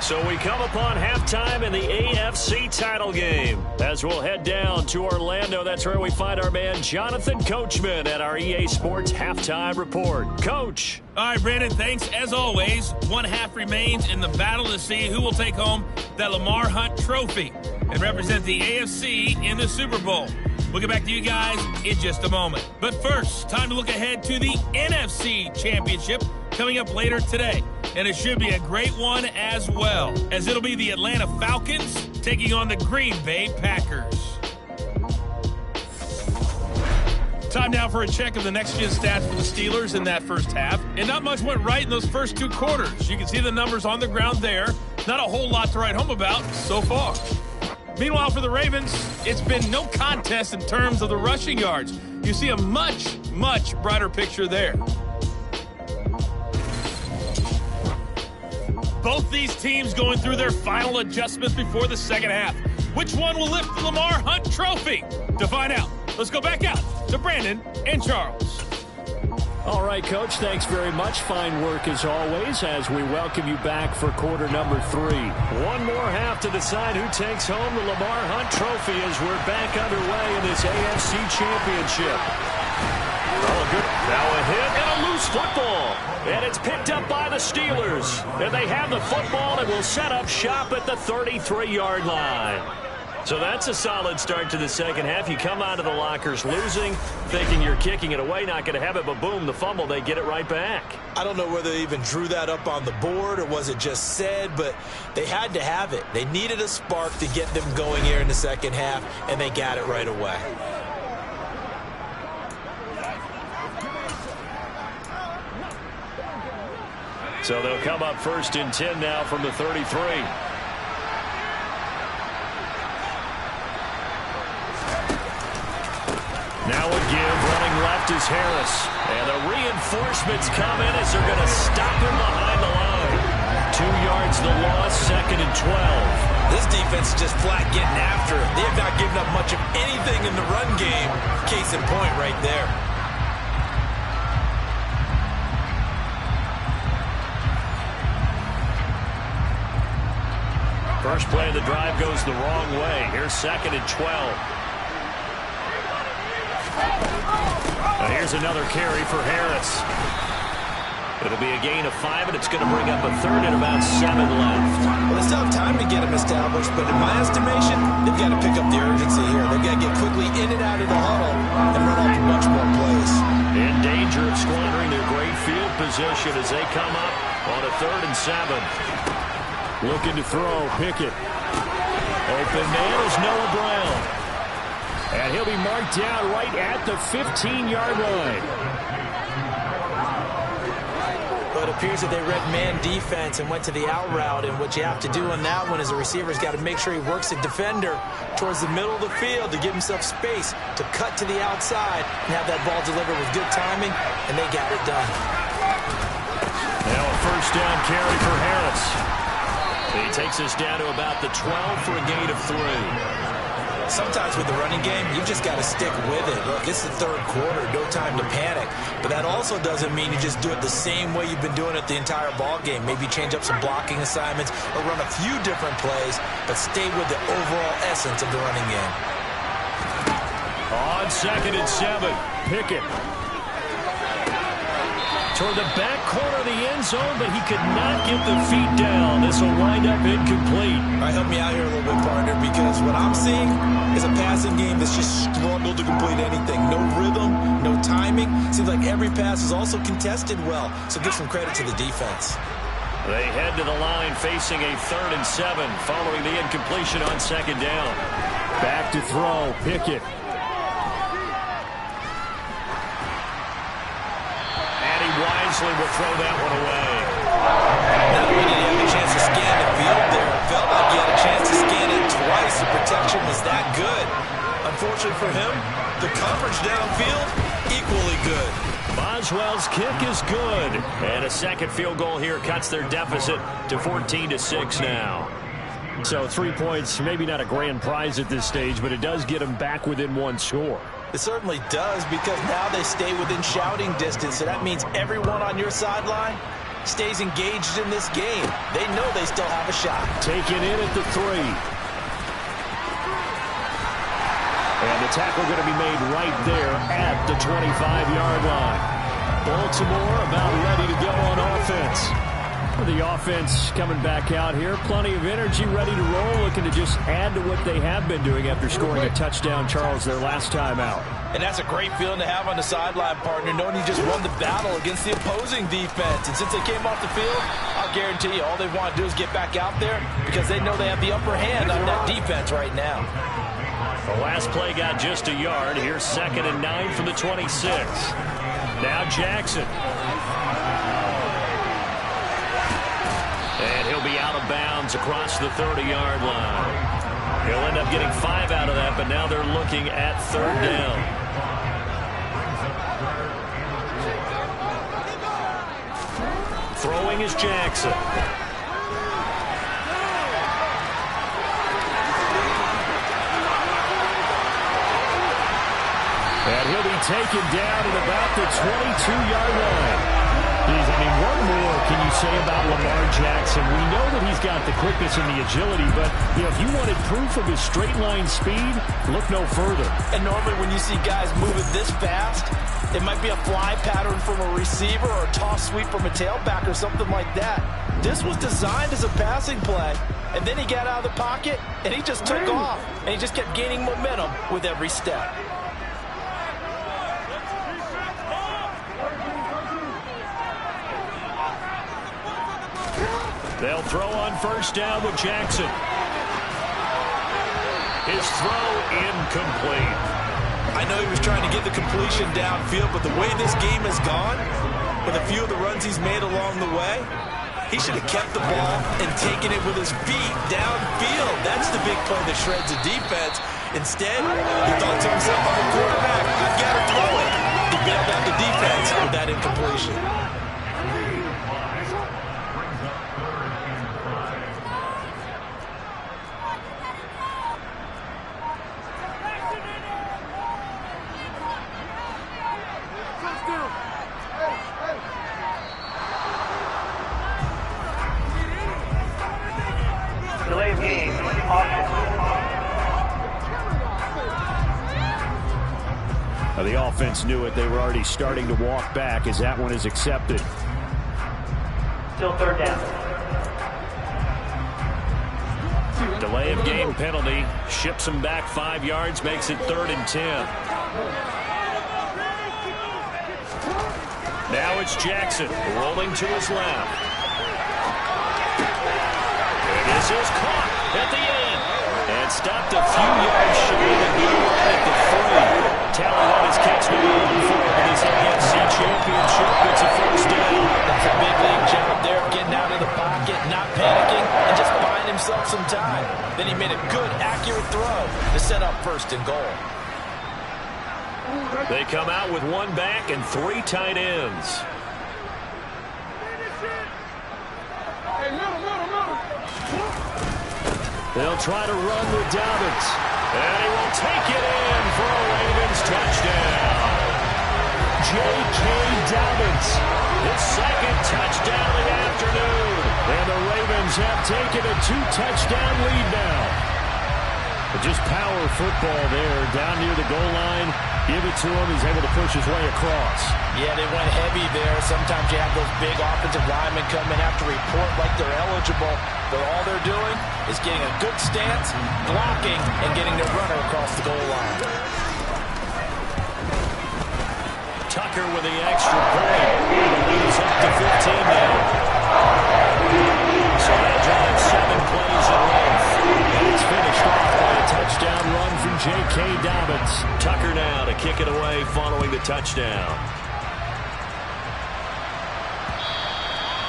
So we come upon halftime in the AFC title game. As we'll head down to Orlando, that's where we find our man Jonathan Coachman at our EA Sports Halftime Report. Coach.
All right, Brandon, thanks. As always, one half remains in the battle to see who will take home that Lamar Hunt trophy and represent the AFC in the Super Bowl. We'll get back to you guys in just a moment. But first, time to look ahead to the NFC Championship coming up later today. And it should be a great one as well, as it'll be the Atlanta Falcons taking on the Green Bay Packers. Time now for a check of the next-gen stats for the Steelers in that first half. And not much went right in those first 2 quarters. You can see the numbers on the ground there. Not a whole lot to write home about so far. Meanwhile, for the Ravens, it's been no contest in terms of the rushing yards. You see a much, much brighter picture there. Both these teams going through their final adjustments before the second half. Which one will lift the Lamar Hunt trophy? To find out, let's go back out to Brandon and Charles.
All right, Coach, thanks very much. Fine work as always as we welcome you back for quarter number 3. One more half to decide who takes home the Lamar Hunt trophy as we're back underway in this AFC Championship. Oh, good. Now a hit and a loose football. And it's picked up by the Steelers. And they have the football and will set up shop at the 33-yard line. So that's a solid start to the second half. You come out of the lockers losing, thinking you're kicking it away, not going to have it, but boom, the fumble, they get it right back.
I don't know whether they even drew that up on the board or was it just said, but they had to have it. They needed a spark to get them going here in the second half, and they got it right away.
So they'll come up first and 10 now from the 33. Now a give, running left is Harris. And the reinforcements come in as they're going to stop him behind the line. 2 yards the loss, second and 12.
This defense is just flat getting after it. They have not given up much of anything in the run game. Case in point right there.
First play of the drive goes the wrong way. Here's second and 12. Now here's another carry for Harris. It'll be a gain of 5, and it's going to bring up a third and about 7 left.
Well, they still have time to get him established, but in my estimation, they've got to pick up the urgency here. They've got to get quickly in and out of the huddle and run off much more plays.
In danger of squandering their great field position as they come up on a 3rd and 7. Looking to throw, Pickett. Open man is Noah Brown. And he'll be marked down right at the 15-yard line.
But it appears that they read man defense and went to the out route. And what you have to do on that one is a receiver's got to make sure he works the defender towards the middle of the field to give himself space to cut to the outside and have that ball delivered with good timing, and they got it done.
Now a first down carry for Harris. He takes us down to about the 12 for a gain of 3.
Sometimes with the running game, you've just got to stick with it. Look, it's the third quarter, no time to panic. But that also doesn't mean you just do it the same way you've been doing it the entire ball game. Maybe change up some blocking assignments or run a few different plays, but stay with the overall essence of the running game.
On second and 7, Pickett. Toward the back corner of the end zone, but he could not get the feet down. This will wind up incomplete.
All right, help me out here a little bit, partner, because what I'm seeing is a passing game that's just struggled to complete anything. No rhythm, no timing. Seems like every pass is also contested well, so give some credit to the defense.
They head to the line facing a 3rd and 7 following the incompletion on second down. Back to throw, Pickett. Wisely will throw that one away.
Not really have a chance to scan the field there. Felt like he had a nice. The protection was that good. Unfortunately for him, the coverage downfield, equally good.
Boswell's kick is good. And a second field goal here cuts their deficit to 14-6 now. So 3 points, maybe not a grand prize at this stage, but it does get them back within one score.
It certainly does, because now they stay within shouting distance. So that means everyone on your sideline stays engaged in this game. They know they still have a shot.
Taken in at the 3. And the tackle going to be made right there at the 25-yard line. Baltimore about ready to go on offense. The offense coming back out here. Plenty of energy, ready to roll, looking to just add to what they have been doing after scoring a touchdown, Charles, their last time out.
And that's a great feeling to have on the sideline, partner, knowing you just won the battle against the opposing defense. And since they came off the field, I'll guarantee you all they want to do is get back out there because they know they have the upper hand on that defense right now.
The last play got just a yard. Here's 2nd and 9 from the 26. Now Jackson. And he'll be out of bounds across the 30-yard line. He'll end up getting 5 out of that, but now they're looking at 3rd down. Throwing is Jackson. And he'll be taken down at about the 22-yard line. I mean, what more can you say about Lamar Jackson? We know that he's got the quickness and the agility, but if you wanted proof of his straight-line speed, look no further.
And normally when you see guys moving this fast, it might be a fly pattern from a receiver or a toss sweep from a tailback or something like that. This was designed as a passing play, and then he got out of the pocket, and he just took off, and he just kept gaining momentum with every step.
They'll throw on 1st down with Jackson. His throw incomplete.
I know he was trying to get the completion downfield, but the way this game has gone, with a few of the runs he's made along the way, he should have kept the ball and taken it with his feet downfield. That's the big play that shreds the defense. Instead, he thought to himself, I'm a quarterback, I've got to throw it. He bailed out the defense with that incompletion.
Delay of game,
The offense knew it. They were already starting to walk back as that one is accepted.
Still 3rd down.
Delay of game penalty. Ships him back 5 yards, makes it 3rd and 10. Now it's Jackson rolling to his left. This is caught at the end. And stopped a few yards shy of the goal line at the 3. Tally on his catch number 1 for this AFC Championship. It's a 1st down.
That's a big league job there, getting out of the pocket, not panicking, and just buying himself some time. Then he made a good, accurate throw to set up 1st and goal.
They come out with 1 back and 3 tight ends. They'll try to run with Dobbins. And he will take it in for a Ravens touchdown. J.K. Dobbins, his 2nd touchdown of the afternoon. And the Ravens have taken a 2-touchdown lead now. But just power football there down near the goal line. Give it to him. He's able to push his way across.
Yeah, they went heavy there. Sometimes you have those big offensive linemen come and have to report like they're eligible. But all they're doing is getting a good stance, blocking, and getting their runner across the goal line.
Tucker with the extra point. Leads up to 15 now. So that drive 7 plays in length. And it's finished off by a touchdown run from J.K. Dobbins. Tucker now to kick it away following the touchdown.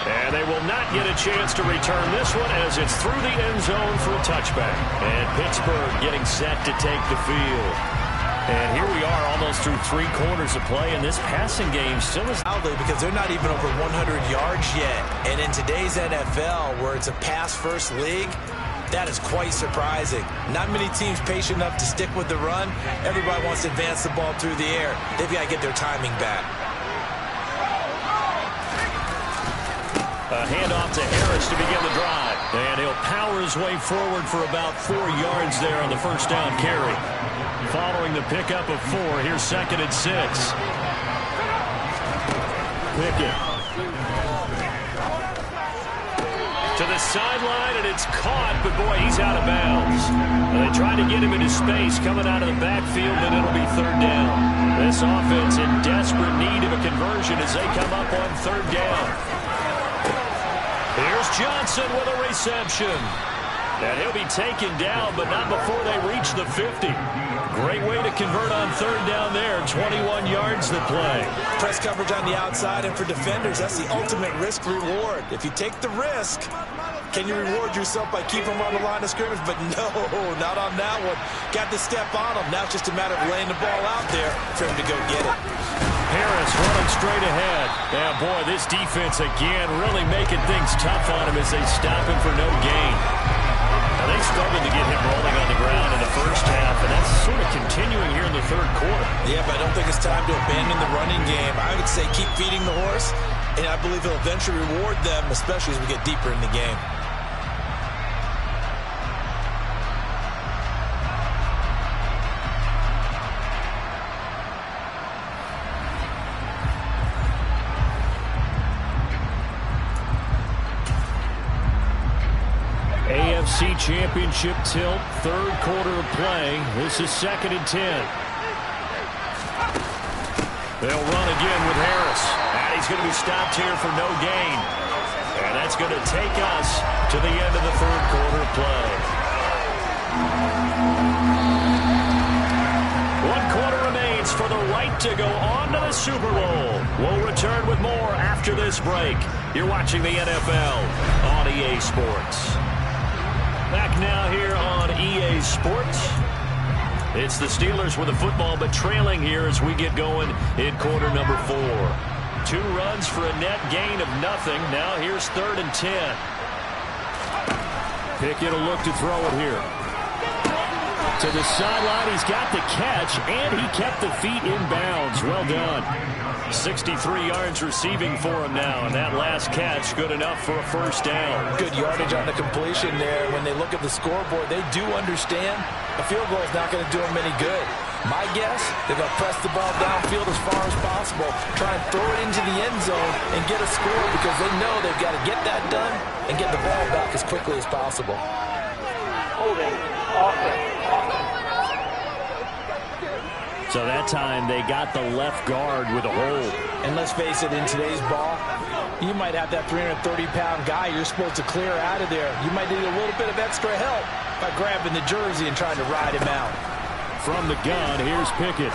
And they will not get a chance to return this one as it's through the end zone for a touchback. And Pittsburgh getting set to take the field. And here we are almost through 3 quarters of play, and this passing game still is
loudly because they're not even over 100 yards yet. And in today's NFL, where it's a pass-first league, that is quite surprising. Not many teams patient enough to stick with the run. Everybody wants to advance the ball through the air. They've got to get their timing back.
A handoff to Harris to begin the drive. And he'll power his way forward for about 4 yards there on the first down carry. Following the pickup of 4, here's 2nd and 6. Pickett. To the sideline, and it's caught, but boy, he's out of bounds. They try to get him into space coming out of the backfield, and it'll be 3rd down. This offense in desperate need of a conversion as they come up on 3rd down. Here's Johnson with a reception. And he'll be taken down, but not before they reach the 50. Great way to convert on 3rd down there. 21 yards to play.
Press coverage on the outside, and for defenders, that's the ultimate risk-reward. If you take the risk, can you reward yourself by keeping them on the line of scrimmage? But no, not on that one. Got to step on them. Now it's just a matter of laying the ball out there for him to go get it.
Harris running straight ahead. Yeah, boy, this defense again really making things tough on him as they stop him for no gain. Now, they struggled to get him rolling on the ground in the first half, and that's sort of continuing here in the 3rd quarter.
Yeah, but I don't think it's time to abandon the running game. I would say keep feeding the horse, and I believe he'll eventually reward them, especially as we get deeper in the game.
AFC Championship tilt, 3rd quarter of play. This is 2nd and 10. They'll run again with Harris. And he's going to be stopped here for no gain. And that's going to take us to the end of the 3rd quarter of play. 1 quarter remains for the right to go on to the Super Bowl. We'll return with more after this break. You're watching the NFL on EA Sports. Back now here on EA Sports. It's the Steelers with the football, but trailing here as we get going in quarter number 4. 2 runs for a net gain of nothing. Now here's 3rd and 10. Pickett will look to throw it here. To the sideline, he's got the catch, and he kept the feet in bounds. Well done. 63 yards receiving for him now, and that last catch good enough for a first down.
Good yardage on the completion there. When they look at the scoreboard, they do understand a field goal is not going to do them any good. My guess, they're going to press the ball downfield as far as possible, try and throw it into the end zone and get a score because they know they've got to get that done and get the ball back as quickly as possible.
Holding, offense.
So that time they got the left guard with a hold.
And let's face it, in today's ball, you might have that 330-pound guy you're supposed to clear out of there. You might need a little bit of extra help by grabbing the jersey and trying to ride him out.
From the gun, here's Pickett.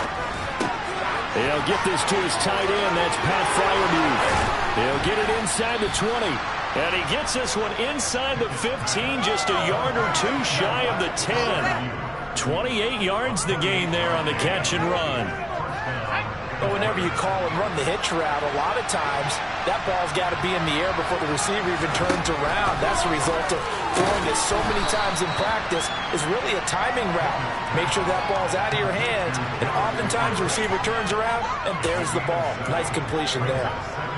He'll get this to his tight end. That's Pat Freiermuth. He'll get it inside the 20. And he gets this one inside the 15, just a yard or 2 shy of the 10. 28 yards the gain there on the catch and run.
But whenever you call and run the hitch route, a lot of times that ball's got to be in the air before the receiver even turns around. That's the result of throwing it so many times in practice is really a timing route. Make sure that ball's out of your hands, and oftentimes the receiver turns around, and there's the ball. Nice completion there.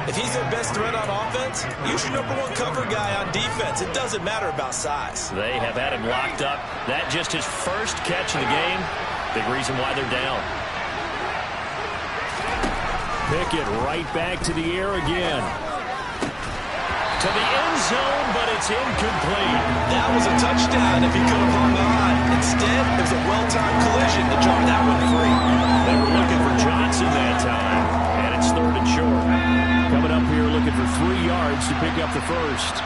If he's their best threat on offense, use your #1 cover guy on defense. It doesn't matter about size.
They have had him locked up. That just his first catch of the game. Big reason why they're down. Pickett right back to the air again. To the end zone, but it's incomplete.
That was a touchdown if he could have hung on. Instead, it was a well-timed collision to draw that one free.
They were looking for Johnson that time, and it's 3rd and short. Coming up here looking for 3 yards to pick up the first.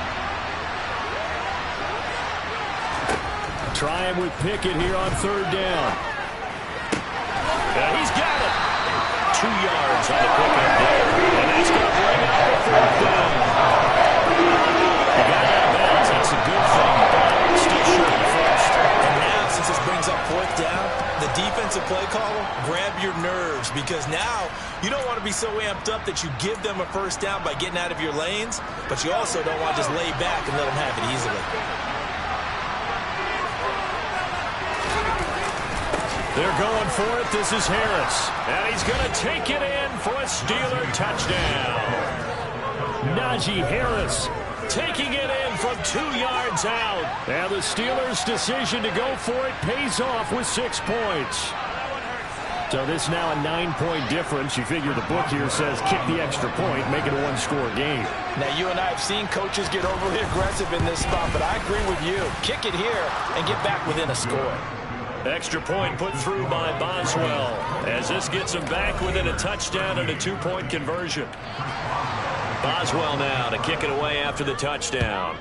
Try him with Pickett here on 3rd down. He's got it. 2 yards on the pickup there. And that's going to bring up the 4th down.
You don't want to be so amped up that you give them a first down by getting out of your lanes, but you also don't want to just lay back and let them have it easily.
They're going for it. This is Harris. And he's going to take it in for a Steeler touchdown. Najee Harris taking it in from 2 yards out. And the Steelers' decision to go for it pays off with 6 points. So this now a 9-point difference. You figure the book here says kick the extra point, make it a 1-score game.
Now, you and I have seen coaches get overly aggressive in this spot, but I agree with you. Kick it here and get back within a score.
Extra point put through by Boswell as this gets him back within a touchdown and a 2-point conversion. Boswell now to kick it away after the touchdown.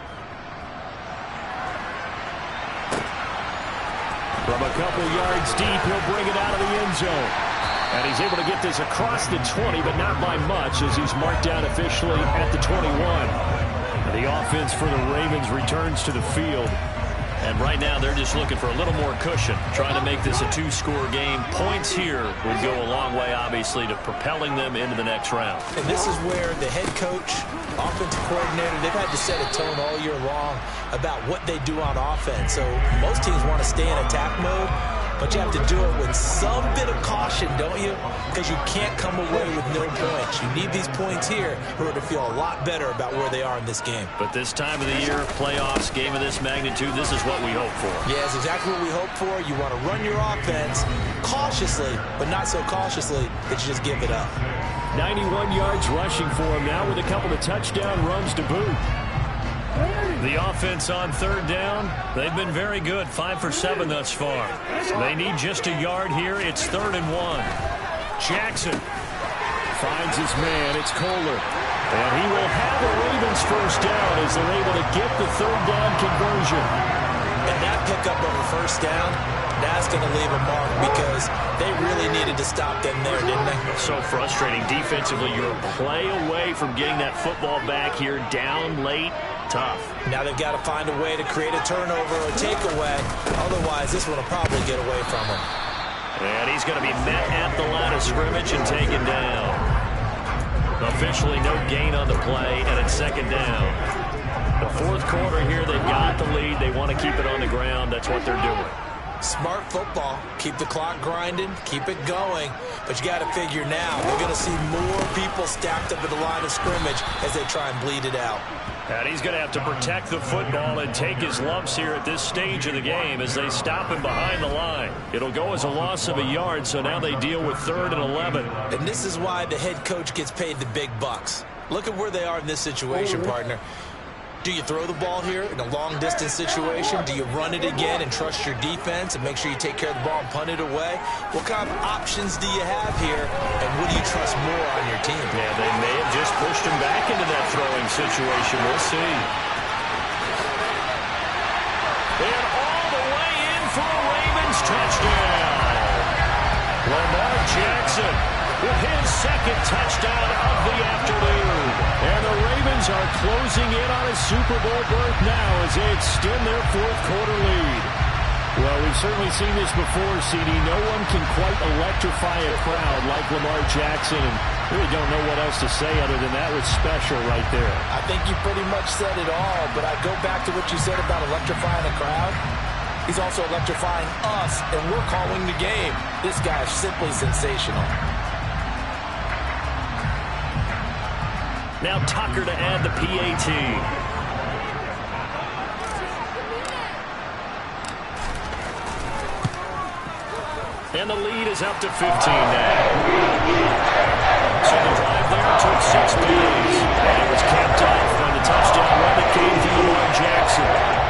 From a couple yards deep, he'll bring it out of the end zone. And he's able to get this across the 20, but not by much, as he's marked down officially at the 21. The offense for the Ravens returns to the field. And right now, they're just looking for a little more cushion, trying to make this a 2-score game. Points here would go a long way, obviously, to propelling them into the next round.
And this is where the head coach, offensive coordinator, they've had to set a tone all year long about what they do on offense. So most teams want to stay in attack mode, but you have to do it with some bit of caution, don't you? Because you can't come away with no points. You need these points here in order to feel a lot better about where they are in this game.
But this time of the year, playoffs, game of this magnitude, this is what we hope for.
Yeah, it's exactly what we hope for. You want to run your offense cautiously, but not so cautiously that you just give it up.
91 yards rushing for him now with a couple of touchdown runs to boot. The offense on 3rd down, they've been very good, 5 for 7 thus far. They need just a yard here. It's 3rd and 1. Jackson finds his man. It's Kohler. And he will have the Ravens first down as they're able to get the 3rd down conversion.
And that pickup of a first down, that's going to leave a mark because they really needed to stop them there, didn't they?
So frustrating. Defensively, you're a play away from getting that football back here down late. Tough.
Now they've got to find a way to create a turnover or takeaway. Otherwise, this one will probably get away from them.
And he's going to be met at the line of scrimmage and taken down. Officially no gain on the play, and it's 2nd down. The 4th quarter here, they've got the lead. They want to keep it on the ground. That's what they're doing.
Smart football. Keep the clock grinding. Keep it going. But you got to figure now, they're going to see more people stacked up at the line of scrimmage as they try and bleed it out.
And he's going to have to protect the football and take his lumps here at this stage of the game as they stop him behind the line. It'll go as a loss of a yard, so now they deal with 3rd and 11.
And this is why the head coach gets paid the big bucks. Look at where they are in this situation, partner. Do you throw the ball here in a long-distance situation? Do you run it again and trust your defense and make sure you take care of the ball and punt it away? What kind of options do you have here, and what do you trust more on your team?
Yeah, they may have just pushed him back into that throwing situation. We'll see. And all the way in for a Ravens touchdown. Lamar Jackson with his 2nd touchdown of the afternoon. And the Ravens are closing in on a Super Bowl berth now as they extend their 4th quarter lead. Well, we've certainly seen this before, CD. No one can quite electrify a crowd like Lamar Jackson, and really don't know what else to say other than that was special right there.
I think you pretty much said it all, but I go back to what you said about electrifying a crowd. He's also electrifying us, and we're calling the game. This guy is simply sensational.
Now Tucker to add the PAT. And the lead is up to 15 now. So the drive there took 6 plays. And it was capped off by the touchdown run that came from Lamar Jackson.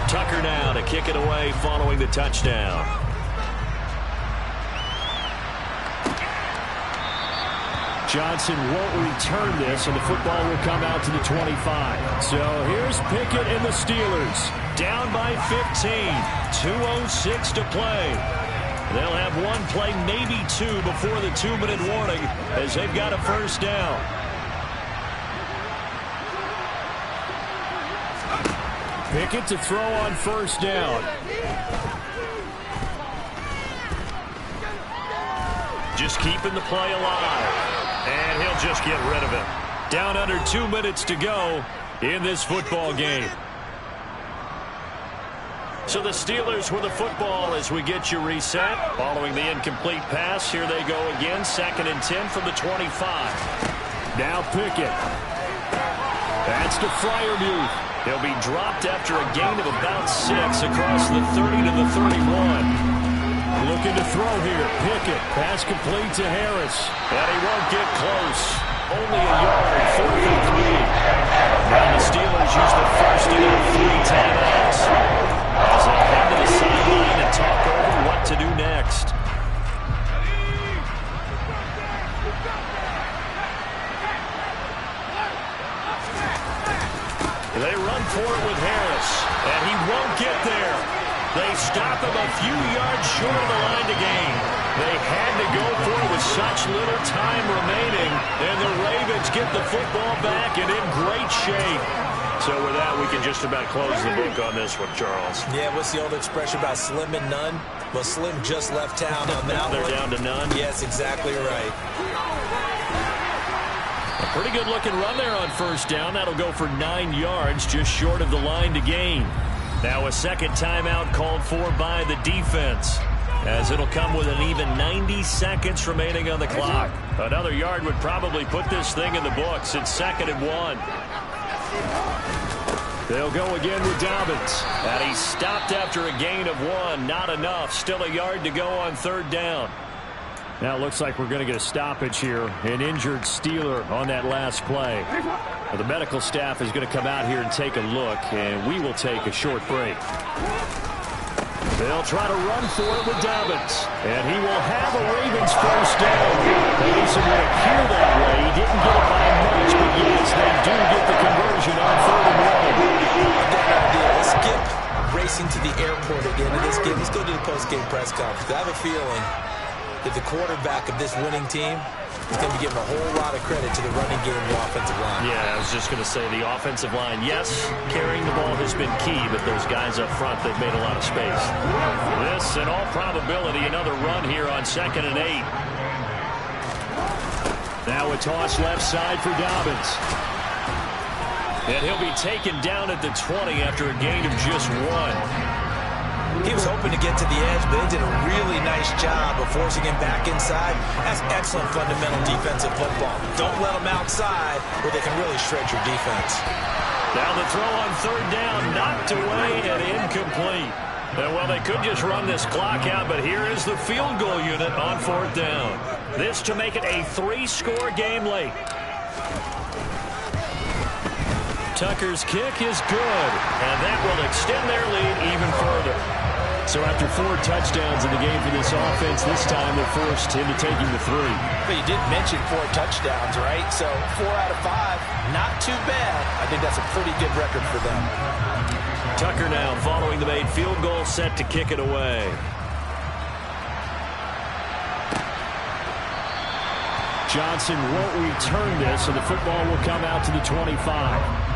Tucker now to kick it away following the touchdown. Johnson won't return this, and the football will come out to the 25. So here's Pickett and the Steelers. Down by 15. 2:06 to play. They'll have one play, maybe two, before the 2-minute warning as they've got a first down. Pickett to throw on first down. Just keeping the play alive. And he'll just get rid of it. Down under 2 minutes to go in this football game. So the Steelers with the football as we get you reset. Following the incomplete pass, here they go again. 2nd and 10 from the 25. Now Pickett. That's to Freiermuth. He'll be dropped after a gain of about 6 across the 30 to the 31. Looking to throw here. Pickett. Pass complete to Harris. And he won't get close. Only a yard. 4th and 3. Now the Steelers use the first of their 3 timeouts as they head to the sideline and talk over what to do next. They run for it with Harris, and he won't get there. They stop him a few yards short of the line to gain. They had to go for it with such little time remaining, and the Ravens get the football back and in great shape. So with that, we can just about close the book on this one, Charles.
Yeah, what's the old expression about slim and none? Well, Slim just left town on that
They're
one.
down to none?
Yes, exactly right.
A pretty good-looking run there on first down. That'll go for 9 yards, just short of the line to gain. Now a second timeout called for by the defense, as it'll come with an even 90 seconds remaining on the clock. Another yard would probably put this thing in the books. It's 2nd and 1. They'll go again with Dobbins. And he stopped after a gain of 1. Not enough. Still a yard to go on 3rd down. Now it looks like we're going to get a stoppage here. An injured Steeler on that last play. Well, the medical staff is going to come out here and take a look, and we will take a short break. They'll try to run for it with Dobbins. And he will have a Ravens first down. At least it would appear that way. He didn't get it by much, but yes, they do get the conversion on 3rd and 1.
Let's skip racing to the airport again in this game. Let's go to the post-game press conference. I have a feeling that the quarterback of this winning team is going to be giving a whole lot of credit to the running game and the offensive line.
Yeah, I was just going to say the offensive line, yes, carrying the ball has been key, but those guys up front, they've made a lot of space. This, in all probability, another run here on 2nd and 8. Now a toss left side for Dobbins. And he'll be taken down at the 20 after a gain of just 1.
He was hoping to get to the edge, but they did a really nice job of forcing him back inside. That's excellent fundamental defensive football. Don't let them outside where they can really shred your defense.
Now the throw on 3rd down, knocked away and incomplete. And well, they could just run this clock out, but here is the field goal unit on 4th down. This to make it a 3-score game late. Tucker's kick is good, and that will extend their lead even further. So after 4 touchdowns in the game for this offense, this time they're forced into taking the 3.
But you did mention 4 touchdowns, right? So 4 out of 5, not too bad. I think that's a pretty good record for them.
Tucker now following the made field goal, set to kick it away. Johnson won't return this, and the football will come out to the 25.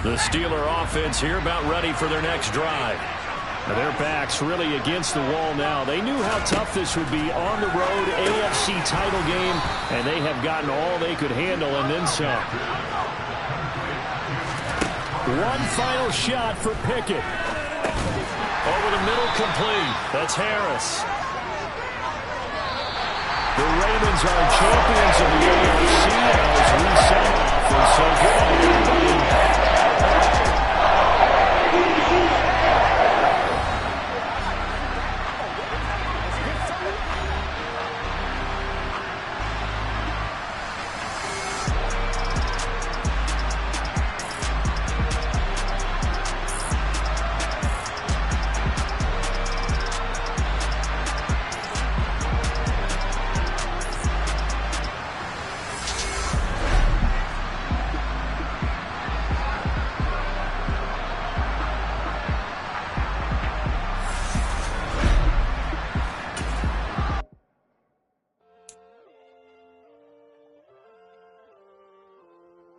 The Steeler offense here about ready for their next drive. Now their backs really against the wall now. They knew how tough this would be on the road, AFC title game, and they have gotten all they could handle and then some. One final shot for Pickett. Over the middle, complete. That's Harris. The Ravens are champions of the AFC as we set off, and so good.